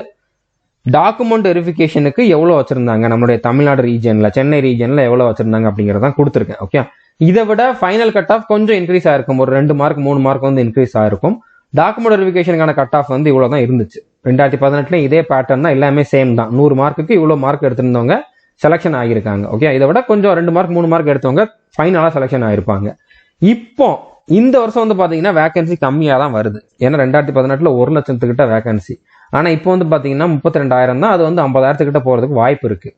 [SPEAKER 1] டாக்குமெண்ட் வெரிஃபிகேஷனுக்கு எவ்வளவு வச்சிருந்தாங்க, நம்மளுடைய தமிழ்நாடு ரீஜன்ல, சென்னை ரீஜன்ல எவ்வளவு வச்சிருந்தாங்க அப்படிங்கறதான் கொடுத்துருக்கேன். ஓகே, இதை விட ஃபைனல் கட் ஆஃப் கொஞ்சம் இன்க்ரீஸ் ஆயிருக்கும். ஒரு 2 மார்க் 3 மார்க் வந்து இன்க்ரீஸ் ஆயிருக்கும். டாக்குமெண்ட் வெரிஃபிகேஷனுக்கான கட் ஆஃப் வந்து இவ்வளவுதான் இருந்துச்சு. 2018 இதே பேட்டர்ன் தான், எல்லாமே சேம் தான். 100 மார்க்குக்கு இவ்வளவு மார்க் எடுத்திருந்தவங்க செலக்ஷன் ஆகியிருக்காங்க. ஓகே, இதை விட கொஞ்சம் 2 மார்க் 3 மார்க் எடுத்தவங்க ஃபைனலா செலக்ஷன் ஆயிருப்பாங்க. இப்போ இந்த வருஷம் வந்து பாத்தீங்கன்னா வேகன்சி கம்மியா தான் வருது. ஏன்னா 2018 1 லட்சத்துக்கிட்ட வேகன்சி. ஆனா இப்போ வந்து பாத்தீங்கன்னா 32,000 தான். அது வந்து 50,000 போறதுக்கு வாய்ப்பு இருக்கு.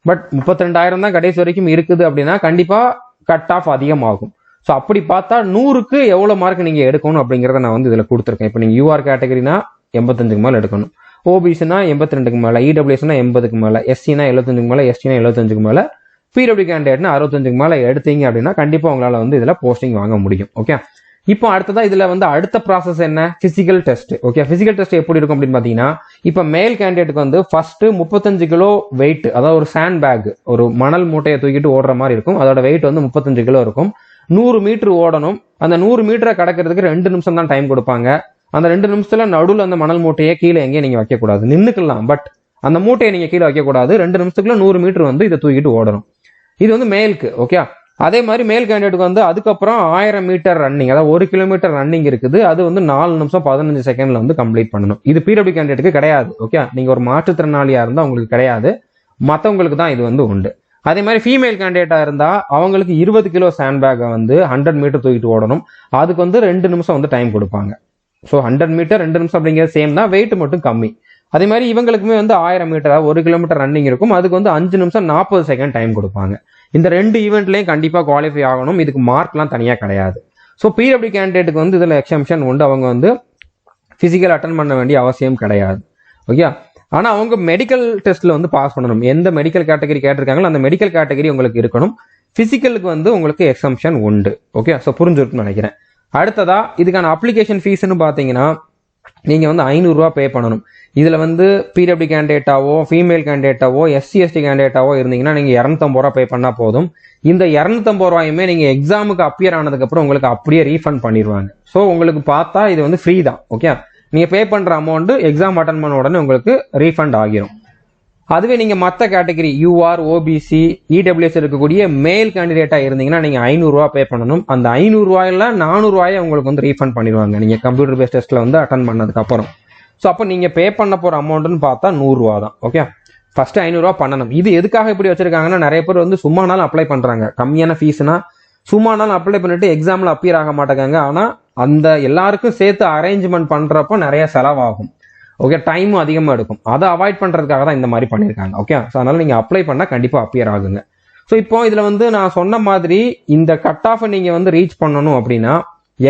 [SPEAKER 1] பட் 32,000 தான் கடைசி வரைக்கும் இருக்குது அப்படின்னா கண்டிப்பா கட் ஆஃப் அதிகமாகும். ஸோ அப்படி பார்த்தா 100க்கு எவ்வளவு மார்க் நீங்க எடுக்கணும் அப்படிங்கறத நான் வந்து இதுல கொடுத்துருக்கேன். இப்போ நீங்க யூஆர் கேட்டகரினா 85க்கு மேல எடுக்கணும், ஓபிசினா 82க்கு மேல, இடபிள்யூஎஸ்னா 80க்கு மேல, எஸ்சினா 75க்கு மேல, எஸ்டினா 75க்கு மேல, பிடபிள்யூ கேண்டிடேட்னா 65க்கு மேல எடுத்தீங்க அப்படின்னா கண்டிப்பா உங்களால வந்து இதுல போஸ்டிங் வாங்க முடியும். ஓகே, இப்போ அடுத்ததா இதுல வந்து அடுத்த ப்ராசஸ் என்ன, physical test. Okay, physical test எப்படி இருக்கும் அப்படின்னு பாத்தீங்கன்னா இப்ப மேல் கேண்டிடேட்டுக்கு வந்து ஃபர்ஸ்ட் 35 கிலோ வெயிட், அதாவது ஒரு சாண்ட் பேக், ஒரு மணல் மூட்டையை தூக்கிட்டு ஓடுற மாதிரி இருக்கும். அதோட வெயிட் வந்து 35 கிலோ இருக்கும். 100 மீட்டர் ஓடணும். அந்த 100 மீட்டரை கடக்கிறதுக்கு 2 நிமிஷம் தான் டைம் கொடுப்பாங்க. அந்த 2 நிமிஷத்துல நடுவில் அந்த மணல் மூட்டையை கீழே எங்கேயும் நீங்க வைக்க கூடாது, நின்னுக்கலாம். பட் அந்த மூட்டையை நீங்க கீழே வைக்க கூடாது. 2 நிமிஷத்துக்குள்ள 100 மீட்டர் வந்து இதை தூக்கிட்டு ஓடணும். இது வந்து மேலுக்கு. ஓகே, அதே மாதிரி மேல் கேண்டிடேட்டுக்கு வந்து அதுக்கப்புறம் 1000 மீட்டர் ரன்னிங், அதாவது 1 கிலோமீட்டர் ரன்னிங் இருக்குது. அது வந்து 4 நிமிஷம் 15 செகண்ட்ல வந்து கம்ப்ளீட் பண்ணணும். இது பிடபிள்யூ கேண்டிடேட்டுக்கு கிடையாது. ஓகே, நீங்க ஒரு மாற்றுத்திறனாளியா இருந்தா உங்களுக்கு கிடையாது, மற்றவங்களுக்கு தான் இது வந்து உண்டு. அதே மாதிரி ஃபீமேல் கேண்டிடேட்டா இருந்தா அவங்களுக்கு 20 கிலோ சாண்ட் பேக்கை வந்து 100 மீட்டர் தூக்கிட்டு ஓடணும். அதுக்கு வந்து 2 நிமிஷம் வந்து டைம் கொடுப்பாங்க. ஸோ 100 மீட்டர் 2 நிமிஷம் அப்படிங்கிறது சேம் தான், வெயிட் மட்டும் கம்மி. அதே மாதிரி இவங்களுக்குமே வந்து 1000 மீட்டர் 1 கிலோமீட்டர் ரன்னிங் இருக்கும். அதுக்கு வந்து 5 நிமிஷம் 40 செகண்ட் டைம் கொடுப்பாங்க. இந்த 2 ஈவெண்ட்லையும் கண்டிப்பாக குவாலிஃபை ஆகணும். இதுக்கு மார்க்லாம் தனியாக கிடையாது. ஸோ பிடபிள்யூ கேண்டிடேட்டுக்கு வந்து இதில் எக்ஸம்ஷன் உண்டு. அவங்க வந்து ஃபிசிக்கல் அட்டன் பண்ண வேண்டிய அவசியம் கிடையாது. ஓகே, ஆனால் அவங்க மெடிக்கல் டெஸ்ட்டில் வந்து பாஸ் பண்ணணும். எந்த மெடிக்கல் கேட்டகரி கேட்டிருக்காங்களோ அந்த மெடிக்கல் கேட்டகரி உங்களுக்கு இருக்கணும். ஃபிசிக்கலுக்கு வந்து உங்களுக்கு எக்ஸம்ஷன் உண்டு. ஓகே, ஸோ புரிஞ்சுருக்குன்னு நினைக்கிறேன். அடுத்ததா இதுக்கான அப்ளிகேஷன் ஃபீஸ்ன்னு பார்த்தீங்கன்னா நீங்கள் வந்து 500 ரூபா பே பண்ணணும். இதில் வந்து பிடபிள்யூ கேண்டிடேட்டாவோ ஃபீமேல் கேண்டிடேட்டாவோ எஸ்சி எஸ்டி கேண்டிடேட்டாவோ இருந்தீங்கன்னா நீங்கள் 250 ரூபா பே பண்ணால் போதும். இந்த 250 ரூபாயுமே நீங்கள் எக்ஸாமுக்கு அப்பியர் ஆனதுக்கப்புறம் உங்களுக்கு அப்படியே ரீஃபண்ட் பண்ணிடுவாங்க. ஸோ உங்களுக்கு பார்த்தா இது வந்து ஃப்ரீ தான். ஓகே, நீங்கள் பே பண்ணுற அமௌண்ட்டு எக்ஸாம் அட்டன் பண்ண உடனே உங்களுக்கு ரீஃபண்ட் ஆகிரும். அதுவே நீங்கள் மற்ற கேட்டகரி யூஆர், ஓபிசி, இடபிள்யூஎஸ் இருக்கக்கூடிய மேல் கேண்டிடேட்டாக இருந்தீங்கன்னா நீங்கள் 500 ரூபா பே பண்ணணும். அந்த 500 ரூபாயில 400 ரூபாயை உங்களுக்கு வந்து ரீஃபண்ட் பண்ணிடுவாங்க நீங்கள் கம்ப்யூட்டர் பேஸ்ட் டெஸ்ட்டில் வந்து அட்டன் பண்ணதுக்கப்புறம். ஸோ அப்போ நீங்கள் பே பண்ண போகிற அமௌண்ட்டுன்னு பார்த்தா 100 ரூபா தான். ஓகே, ஃபர்ஸ்ட் 500 ரூபா பண்ணணும். இது எதுக்காக இப்படி வச்சிருக்காங்கன்னா நிறைய பேர் வந்து சும்மானாலும் அப்ளை பண்ணுறாங்க. கம்மியான ஃபீஸ்னா சும்மானாலும் அப்ளை பண்ணிட்டு எக்ஸாமில் அப்பியர் ஆக மாட்டேங்க. ஆனால் அந்த எல்லாருக்கும் சேர்த்து அரேஞ்ச்மெண்ட் பண்ணுறப்போ நிறைய செலவாகும். ஓகே, டைமும் அதிகமாக எடுக்கும். அதை அவாய்ட் பண்ணுறதுக்காக தான் இந்த மாதிரி பண்ணியிருக்காங்க. ஓகே, ஸோ அதனால் நீங்கள் அப்ளை பண்ணால் கண்டிப்பாக அப்பியர் ஆகுங்க. ஸோ இப்போ இதில் வந்து நான் சொன்ன மாதிரி இந்த கட் ஆஃபை நீங்கள் வந்து ரீச் பண்ணணும் அப்படின்னா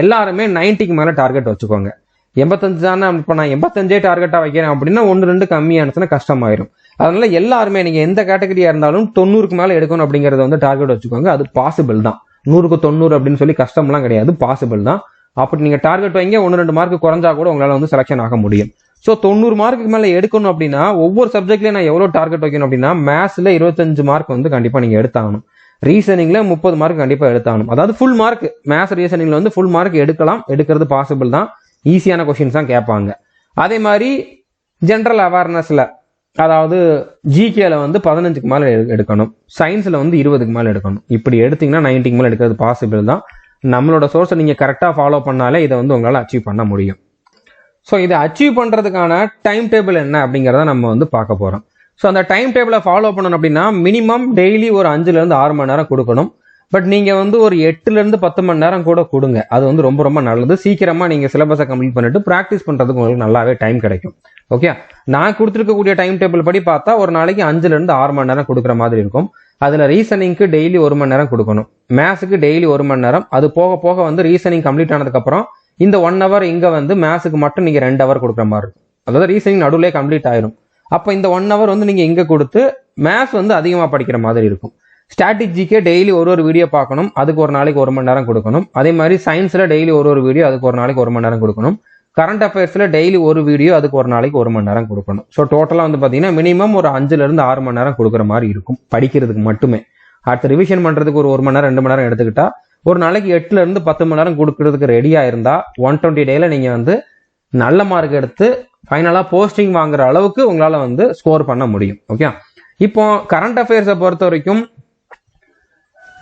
[SPEAKER 1] எல்லாருமே 90க்கு மேலே டார்கெட் வச்சுக்கோங்க. 85 தானே, இப்போ நான் 85 டார்கெட்டாக வைக்கிறேன் அப்படின்னா 1-2 கம்மியானதுன்னா கஷ்டமாயிரும். அதனால எல்லாருமே நீங்கள் எந்த கேட்டகரியாக இருந்தாலும் 90க்கு மேலே எடுக்கணும் அப்படிங்கிறத வந்து டார்கெட் வச்சுக்கோங்க. அது பாசிபிள் தான். 100க்கு 90 அப்படின்னு சொல்லி கஷ்டம்லாம் கிடையாது, பாசிபிள் தான். அப்படி நீங்கள் டார்கெட் வைங்க, 1-2 மார்க் குறைஞ்சா கூட உங்களால் வந்து செலக்ஷன் ஆக முடியும். ஸோ 90 மார்க்குக்கு மேலே எடுக்கணும் அப்படின்னா ஒவ்வொரு சப்ஜெக்ட்லேயும் நான் எவ்வளோ டார்கெட் வைக்கணும் அப்படின்னா மேத்ஸில் 25 மார்க் வந்து கண்டிப்பாக நீங்கள் எடுத்தாகணும். ரீசனிங்கில் 30 மார்க் கண்டிப்பாக எடுத்தாகணும். அதாவது ஃபுல் மார்க் மேத்ஸ் ரீசனிங்கில் வந்து ஃபுல் மார்க் எடுக்கிறது பாசிபிள் தான். ஈஸியான கொஷின்ஸ் தான் கேட்பாங்க. அதே மாதிரி ஜென்ரல் அவேர்னஸில் அதாவது ஜிகேல வந்து 15க்கு மேலே எடுக்கணும். சயின்ஸில் வந்து 20க்கு மேலே எடுக்கணும். இப்படி எடுத்தீங்கன்னா 90க்கு மேலே எடுக்கிறது பாசிபிள் தான். நம்மளோட சோர்ஸை நீங்கள் கரெக்டாக ஃபாலோ பண்ணாலே இதை வந்து உங்களால் அச்சீவ் பண்ண முடியும். ஸோ இதை அச்சீவ் பண்ணுறதுக்கான டைம் டேபிள் என்ன அப்படிங்கிறத நம்ம வந்து பார்க்க போகிறோம். ஸோ அந்த டைம் டேபிளை ஃபாலோ பண்ணணும் அப்படின்னா மினிமம் டெய்லி ஒரு 5-6 மணி நேரம் கொடுக்கணும். பட் நீங்கள் வந்து ஒரு 8-10 மணி நேரம் கூட கொடுங்க. அது வந்து ரொம்ப ரொம்ப நல்லது. சீக்கிரமாக நீங்கள் சிலபஸை கம்ப்ளீட் பண்ணிட்டு ப்ராக்டிஸ் பண்ணுறதுக்கு உங்களுக்கு நல்லாவே டைம் கிடைக்கும். ஓகே, நான் கொடுத்துருக்கக்கூடிய டைம் டேபிள் படி பார்த்தா ஒரு நாளைக்கு 5-6 மணி நேரம் கொடுக்குற மாதிரி இருக்கும். அதில் ரீசனிங்க்கு டெய்லி 1 மணி நேரம் கொடுக்கணும். மேத்ஸுக்கு டெய்லி 1 மணி நேரம். அது போக போக வந்து ரீசனிங் கம்ப்ளீட் ஆனதுக்கப்புறம் இந்த 1 ஹவர் இங்கே வந்து மேத்ஸுக்கு மட்டும் நீங்கள் 2 ஹவர் கொடுக்குற மாதிரி இருக்கும். அதாவது ரீசனிங் நடுவிலே கம்ப்ளீட் ஆயிரும். அப்போ இந்த 1 ஹவர் வந்து நீங்கள் இங்கே கொடுத்து மேத்ஸ் வந்து அதிகமாக படிக்கிற மாதிரி இருக்கும். ஸ்ட்ராட்டஜிக்கே டெய்லி ஒரு வீடியோ பார்க்கணும். அதுக்கு ஒரு நாளைக்கு 1 மணி நேரம் கொடுக்கணும். அதே மாதிரி சயின்ஸில் டெய்லி ஒரு வீடியோ, அதுக்கு ஒரு நாளைக்கு 1 மணி நேரம் கொடுக்கணும். கரண்ட் அஃபேர்ஸில் டெய்லி ஒரு வீடியோ, அதுக்கு ஒரு நாளைக்கு 1 மணி நேரம் கொடுக்கணும். ஸோ டோட்டலாக வந்து பார்த்தீங்கன்னா மினிமம் ஒரு 5-6 மணி நேரம் கொடுக்குற மாதிரி இருக்கும் படிக்கிறதுக்கு மட்டுமே. அடுத்து ரிவிஷன் பண்ணுறதுக்கு ஒரு 1 மணி நேரம் 2 மணி நேரம் எடுத்துக்கிட்டா ஒரு நாளைக்கு 8-10 மணி நேரம் கொடுக்கறதுக்கு ரெடியாக இருந்தால் 120 டேல நீங்கள் வந்து நல்ல மார்க் எடுத்து ஃபைனலாக போஸ்டிங் வாங்குற அளவுக்கு உங்களால் வந்து ஸ்கோர் பண்ண முடியும். ஓகே, இப்போ கரண்ட் அஃபேர்ஸை பொறுத்த வரைக்கும்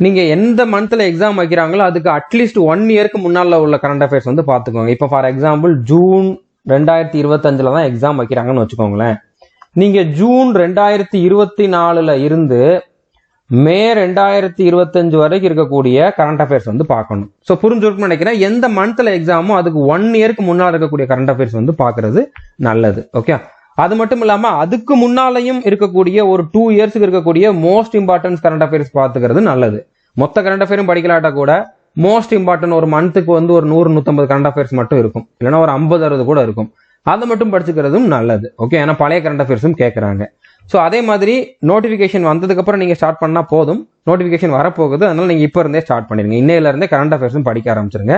[SPEAKER 1] நீங்கள் எந்த மந்த்தில் எக்ஸாம் வைக்கிறாங்களோ அதுக்கு அட்லீஸ்ட் 1 இயருக்கு முன்னால் உள்ள கரண்ட் அஃபேர்ஸ் வந்து பார்த்துக்கோங்க. இப்போ ஃபார் எக்ஸாம்பிள் ஜூன் 2025 தான் எக்ஸாம் வைக்கிறாங்கன்னு வச்சுக்கோங்களேன். நீங்கள் ஜூன் 2024 இருந்து மே 2025 வரைக்கும் இருக்கக்கூடிய கரண்ட் அஃபேர்ஸ் வந்து பார்க்கணும். ஸோ புரிஞ்சுருக்குன்னு நினைக்கிறேன். எந்த மந்த்தில் எக்ஸாமோ அதுக்கு 1 இயருக்கு முன்னால் இருக்கக்கூடிய கரண்ட் அஃபேர்ஸ் வந்து பார்க்கறது நல்லது. ஓகே, அது மட்டும் இல்லாமல் அதுக்கு முன்னாலையும் இருக்கக்கூடிய ஒரு 2 இயர்ஸுக்கு இருக்கக்கூடிய மோஸ்ட் இம்பார்ட்டன்ஸ் கரண்ட் அஃபேர்ஸ் பார்த்துக்கிறது நல்லது. மொத்த கரண்ட் அஃபேரும் படிக்கலாட்டா கூட மோஸ்ட் இம்பார்ட்டன்ட் ஒரு மந்த்துக்கு வந்து ஒரு 100-150 கரண்ட் அஃபேர்ஸ் மட்டும் இருக்கும். இல்லைன்னா ஒரு 50-60 கூட இருக்கும். அதை மட்டும் படிச்சுக்கிறதும் நல்லது. ஓகே, ஏன்னா பழைய கரண்ட் அஃபேர்ஸும் கேட்குறாங்க. ஸோ அதே மாதிரி நோட்டிஃபிகேஷன் வந்ததுக்கப்புறம் நீங்கள் ஸ்டார்ட் பண்ணால் போதும். நோட்டிஃபிகேஷன் வரப்போகுது, அதனால நீங்கள் இப்போ இருந்தே ஸ்டார்ட் பண்ணிடுங்க. இன்னையிலேருந்தே கரண்ட் அஃபேர்ஸும் படிக்க ஆரம்பிச்சிருங்க.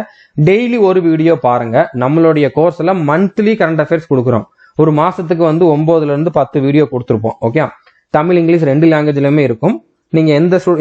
[SPEAKER 1] டெய்லி ஒரு வீடியோ பாருங்க. நம்மளுடைய கோர்ஸில் மந்த்லி கரண்ட் அஃபேர்ஸ் கொடுக்குறோம். ஒரு மாதத்துக்கு வந்து 9-10 வீடியோ கொடுத்துருப்போம். ஓகே, தமிழ் இங்கிலீஷ் 2 லாங்குவேஜ்லையுமே இருக்கும். நீங்கள்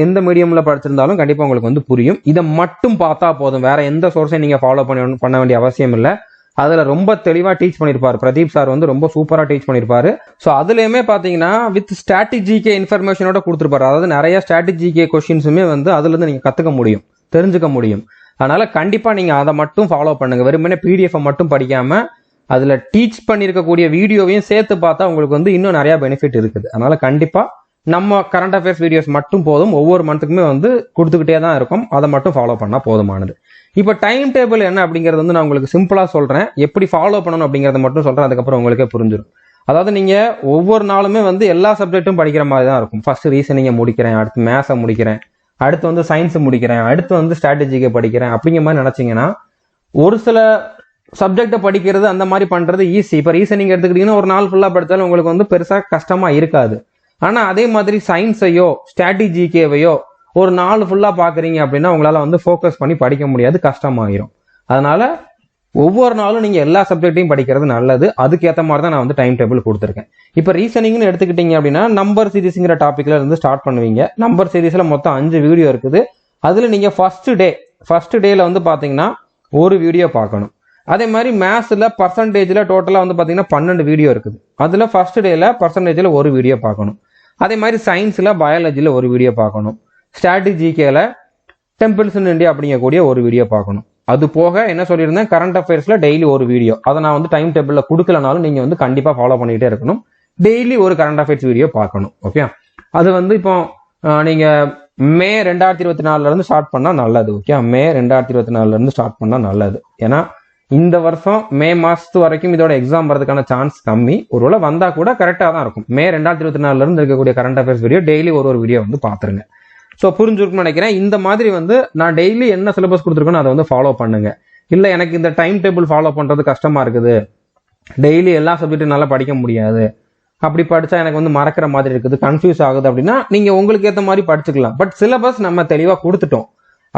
[SPEAKER 1] எந்த மீடியமில் படிச்சிருந்தாலும் கண்டிப்பாக உங்களுக்கு வந்து புரியும். இதை மட்டும் பார்த்தா போதும். வேற எந்த சோர்ஸையும் நீங்கள் ஃபாலோ பண்ண வேண்டிய அவசியம் இல்லை. அதில் ரொம்ப தெளிவாக டீச் பண்ணியிருப்பார். பிரதீப் சார் வந்து ரொம்ப சூப்பராக டீச் பண்ணியிருப்பாரு. ஸோ அதுலேயுமே பார்த்தீங்கன்னா வித் ஸ்ட்ராட்டஜிக்கே இன்ஃபர்மேஷனோட கொடுத்துருப்பாரு. அதாவது நிறைய ஸ்ட்ராட்டஜிக்கே கொஸ்டின்ஸுமே வந்து அதுலேருந்து நீங்கள் கற்றுக்க முடியும், தெரிஞ்சுக்க முடியும். அதனால் கண்டிப்பாக நீங்கள் அதை மட்டும் ஃபாலோ பண்ணுங்கள். வெறுமனே பிடிஎஃபை மட்டும் படிக்காமல் அதில் டீச் பண்ணியிருக்கக்கூடிய வீடியோவையும் சேர்த்து பார்த்தா உங்களுக்கு வந்து இன்னும் நிறையா பெனிஃபிட் இருக்குது. அதனால் கண்டிப்பாக நம்ம கரண்ட் அஃபேர்ஸ் வீடியோஸ் மட்டும் போதும். ஒவ்வொரு மந்த்துக்குமே வந்து கொடுத்துக்கிட்டே தான் இருக்கும். அதை மட்டும் ஃபாலோ பண்ணால் போதுமானது. இப்போ டைம் டேபிள் என்ன அப்படிங்கிறது வந்து நான் உங்களுக்கு சிம்பிளாக சொல்கிறேன். எப்படி ஃபாலோ பண்ணணும் அப்படிங்கிறத மட்டும் சொல்கிறேன். அதுக்கப்புறம் உங்களுக்கே புரிஞ்சிடும். அதாவது நீங்கள் ஒவ்வொரு நாளுமே வந்து எல்லா சப்ஜெக்ட்டும் படிக்கிற மாதிரி தான் இருக்கும். ஃபர்ஸ்ட் ரீசனிங்கை முடிக்கிறேன், அடுத்து மேத்ஸை முடிக்கிறேன், அடுத்து வந்து சயின்ஸை முடிக்கிறேன், அடுத்து வந்து ஸ்ட்ராட்டஜிக்கை படிக்கிறேன் அப்படிங்கிற மாதிரி நினச்சிங்கன்னா ஒரு சில சப்ஜெக்டை படிக்கிறது அந்த மாதிரி பண்ணுறது ஈஸி. இப்போ ரீசனிங் எடுத்துக்கிட்டிங்கன்னா ஒரு நாள் ஃபுல்லாக படித்தாலும் உங்களுக்கு வந்து பெருசாக கஷ்டமாக இருக்காது. ஆனால் அதே மாதிரி சயின்ஸையோ ஸ்ட்ராட்டஜிக்கேவையோ ஒரு நாள் ஃபுல்லாக பார்க்குறீங்க அப்படின்னா உங்களால் வந்து ஃபோக்கஸ் பண்ணி படிக்க முடியாது, கஷ்டமாயிரும். அதனால் ஒவ்வொரு நாளும் நீங்கள் எல்லா சப்ஜெக்டையும் படிக்கிறது நல்லது. அதுக்கேற்ற மாதிரி தான் நான் வந்து டைம் டேபிள் கொடுத்துருக்கேன். இப்போ ரீசனிங்னு எடுத்துக்கிட்டீங்க அப்படின்னா நம்பர் சீரிஸுங்கிற டாப்பிக்கில் இருந்து ஸ்டார்ட் பண்ணுவீங்க. நம்பர் சீரிஸில் மொத்தம் 5 வீடியோ இருக்குது. அதில் நீங்கள் ஃபர்ஸ்ட் டேல வந்து பார்த்தீங்கன்னா ஒரு வீடியோ பார்க்கணும். அதே மாதிரி மேத்ஸில் பர்சன்டேஜில் டோட்டலாக வந்து பார்த்தீங்கன்னா 12 வீடியோ இருக்குது. அதில் ஃபர்ஸ்ட் டேல பர்சன்டேஜில் ஒரு வீடியோ பார்க்கணும். அதே மாதிரி சயின்ஸில் பயாலஜியில் ஒரு வீடியோ பார்க்கணும். ஸ்ட்ராட்டஜிக்கேல டெம்பிள்ஸ் இன் இந்தியா அப்படிங்கக்கூடிய ஒரு வீடியோ பார்க்கணும். அது போக என்ன சொல்லியிருந்தேன், கரண்ட் அஃபேர்ஸில் டெய்லி ஒரு வீடியோ. அதை நான் வந்து டைம் டேபிளில் கொடுக்கலனாலும் நீங்கள் வந்து கண்டிப்பாக ஃபாலோ பண்ணிகிட்டே இருக்கணும். டெய்லி ஒரு கரண்ட் அஃபேர்ஸ் வீடியோ பார்க்கணும். ஓகே, அது வந்து இப்போ நீங்கள் மே 2024 ஸ்டார்ட் பண்ணால் நல்லது. ஓகே, மே 2024 ஸ்டார்ட் பண்ணால் நல்லது. ஏன்னா இந்த வருஷம் மே மாதத்து வரைக்கும் இதோட எக்ஸாம் வரதுக்கான சான்ஸ் கம்மி. ஒருவேளை வந்தால் கூட கரெக்டாக தான் இருக்கும். மே 2024 இருக்கக்கூடிய கரண்ட் அஃபேர்ஸ் வீடியோ டெய்லி ஒரு வீடியோ வந்து பார்த்துருங்க. ஸோ புரிஞ்சுருக்குன்னு நினைக்கிறேன். இந்த மாதிரி வந்து நான் டெய்லி என்ன சிலபஸ் கொடுத்துருக்கேன்னு அதை வந்து ஃபாலோ பண்ணுங்க. இல்லை எனக்கு இந்த டைம் டேபிள் ஃபாலோ பண்ணுறது கஷ்டமாக இருக்குது, டெய்லி எல்லா சப்ஜெக்டும் நல்லா படிக்க முடியாது, அப்படி படித்தா எனக்கு வந்து மறக்கிற மாதிரி இருக்குது, கன்ஃபியூஸ் ஆகுது அப்படின்னா நீங்கள் உங்களுக்கு ஏற்ற மாதிரி படிச்சுக்கலாம். பட் சிலபஸ் நம்ம தெளிவாக கொடுத்துட்டோம்.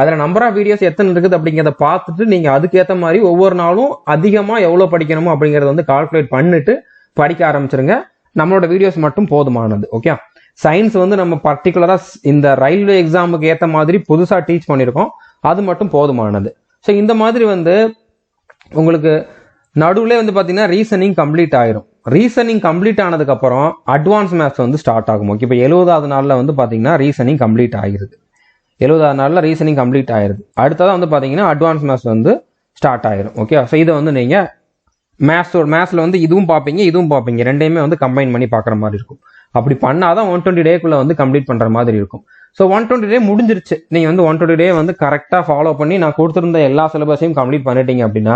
[SPEAKER 1] அதில் நம்பர் ஆஃப் வீடியோஸ் எத்தனை இருக்குது அப்படிங்கிறத பார்த்துட்டு நீங்கள் அதுக்கேற்ற மாதிரி ஒவ்வொரு நாளும் அதிகமாக எவ்வளோ படிக்கணுமோ அப்படிங்கிறத வந்து கால்குலேட் பண்ணிட்டு படிக்க ஆரம்பிச்சிருங்க. நம்மளோட வீடியோஸ் மட்டும் போதுமானது. ஓகே, சயின்ஸ் வந்து நம்ம பர்டிகுலராக இந்த ரயில்வே எக்ஸாமுக்கு ஏற்ற மாதிரி புதுசாக டீச் பண்ணியிருக்கோம், அது மட்டும் போதுமானது. ஸோ இந்த மாதிரி வந்து உங்களுக்கு நடுவில் வந்து பார்த்தீங்கன்னா ரீசனிங் கம்ப்ளீட் ஆயிரும். ரீசனிங் கம்ப்ளீட் ஆனதுக்கப்புறம் அட்வான்ஸ் மேத்ஸ் வந்து ஸ்டார்ட் ஆகும். ஓகே, இப்போ 70வது நாளில் வந்து பார்த்தீங்கன்னா ரீசனிங் கம்ப்ளீட் ஆகிருது. 70வது நாளில் ரீசனிங் கம்ப்ளீட் ஆயிருது. அடுத்ததான் வந்து பார்த்தீங்கன்னா அட்வான்ஸ் மேத்ஸ் வந்து ஸ்டார்ட் ஆயிரும். ஓகே, ஸோ இதை வந்து நீங்கள் மேத்ஸில் வந்து இதுவும் பார்ப்பீங்க, ரெண்டையுமே வந்து கம்பைன் பண்ணி பார்க்குற மாதிரி இருக்கும். அப்படி பண்ணாதான் 120 டேக்குள்ளே வந்து கம்ப்ளீட் பண்ணுற மாதிரி இருக்கும். ஸோ 120 டே முடிஞ்சிருச்சு. நீங்கள் வந்து 120 டே வந்து கரெக்டாக ஃபாலோ பண்ணி நான் கொடுத்துருந்த எல்லா சிலபஸையும் கம்ப்ளீட் பண்ணிட்டீங்க அப்படின்னா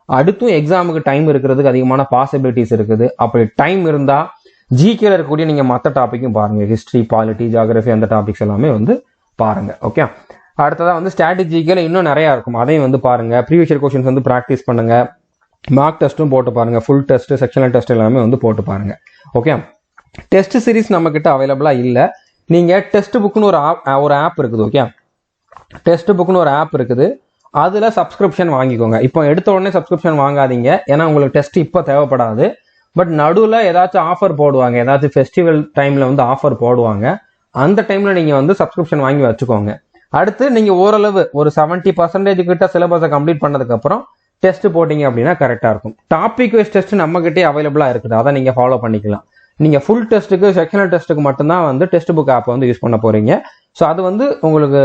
[SPEAKER 1] அடுத்தும் எக்ஸாமுக்கு டைம் இருக்கிறதுக்கு அதிகமான பாசிபிலிட்டிஸ் இருக்குது. அப்படி டைம் இருந்தால் ஜிகேல இருக்கக்கூடிய நீங்கள் மற்ற டாப்பிக்கும் பாருங்கள். ஹிஸ்ட்ரி, பாலிட்டி, ஜியாகிரபி அந்த டாபிக்ஸ் எல்லாமே வந்து பாருங்க. ஓகே, அடுத்ததான் வந்து ஸ்ட்ராட்டஜிக்கல இன்னும் நிறையா இருக்கும், அதையும் வந்து பாருங்க. ப்ரீவியஸ் இயர் கொஸ்டின்ஸ் வந்து ப்ராக்டிஸ் பண்ணுங்க. மார்க் டெஸ்ட்டும் போட்டு பாருங்க. ஃபுல் டெஸ்ட், செக்ஷனல் டெஸ்ட் எல்லாமே வந்து போட்டு பாருங்க. ஓகே, டெஸ்ட் சீரிஸ் நம்ம கிட்ட அவைலபிளாக இல்லை. நீங்கள் டெஸ்ட் புக்குன்னு ஒரு ஆப் இருக்குது. ஓகே, டெஸ்ட் புக்குன்னு ஒரு ஆப் இருக்குது. அதில் சப்ஸ்கிரிப்ஷன் வாங்கிக்கோங்க. இப்போ எடுத்த உடனே சப்ஸ்கிரிப்ஷன் வாங்காதீங்க, ஏன்னா உங்களுக்கு டெஸ்ட் இப்போ தேவைப்படாது. பட் நடுவில் ஏதாச்சும் ஆஃபர் போடுவாங்க, ஏதாச்சும் ஃபெஸ்டிவல் டைமில் வந்து ஆஃபர் போடுவாங்க. அந்த டைமில் நீங்கள் வந்து சப்ஸ்கிரிப்ஷன் வாங்கி வச்சுக்கோங்க. அடுத்து நீங்கள் ஓரளவு ஒரு 70% கிட்ட சிலபஸை கம்ப்ளீட் பண்ணதுக்கப்புறம் டெஸ்ட் போட்டிங்க அப்படின்னா கரெக்டாக இருக்கும். டாபிக் வைஸ் டெஸ்ட் நம்மகிட்டே அவைலபிளாக இருக்குது, அதை நீங்கள் ஃபாலோ பண்ணிக்கலாம். நீங்கள் ஃபுல் டெஸ்ட்டுக்கு, செக்ஷனல் டெஸ்ட்டுக்கு மட்டும்தான் வந்து டெஸ்ட் புக் ஆப்பை வந்து யூஸ் பண்ண போகிறீங்க. ஸோ அது வந்து உங்களுக்கு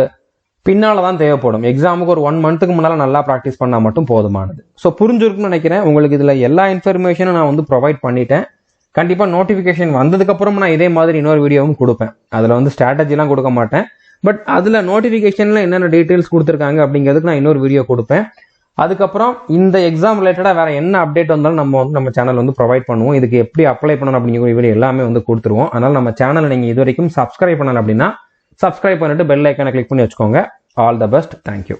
[SPEAKER 1] பின்னால் தான் தேவைப்படும். எக்ஸாமுக்கு ஒரு 1 மந்த்துக்கு முன்னால் நல்லா ப்ராக்டிஸ் பண்ணால் மட்டும் போதுமானது. ஸோ புரிஞ்சிருக்குன்னு நினைக்கிறேன். உங்களுக்கு இதில் எல்லா இன்ஃபர்மேஷனும் நான் வந்து ப்ரொவைட் பண்ணிட்டேன். கண்டிப்பாக நோட்டிஃபிகேஷன் வந்ததுக்கப்புறம் நான் இதே மாதிரி இன்னொரு வீடியோவும் கொடுப்பேன். அதில் வந்து ஸ்ட்ராட்டஜிலாம் கொடுக்க மாட்டேன். பட் அதில் நோட்டிஃபிகேஷனில் என்னென்ன டீட்டெயில்ஸ் கொடுத்துருக்காங்க அப்படிங்கிறதுக்கு நான் இன்னொரு வீடியோ கொடுப்பேன். அதுக்கப்புறம் இந்த எக்ஸாம் ரிலேட்டடாக வேறு என்ன அப்டேட் வந்தாலும் நம்ம சேனல் வந்து ப்ரொவைட் பண்ணுவோம். இதுக்கு எப்படி அப்ளை பண்ணணும் அப்படிங்கிற வீடியோ எல்லாமே வந்து கொடுத்துருவோம். அதனால் நம்ம சேனலை நீங்கள் இது வரைக்கும் சப்ஸ்கிரைப் பண்ணல அப்படின்னா சப்ஸ்கிரைப் பண்ணிட்டு பெல் ஐக்கானை கிளிக் பண்ணி வச்சுக்கோங்க. All the best. தேங்க்யூ.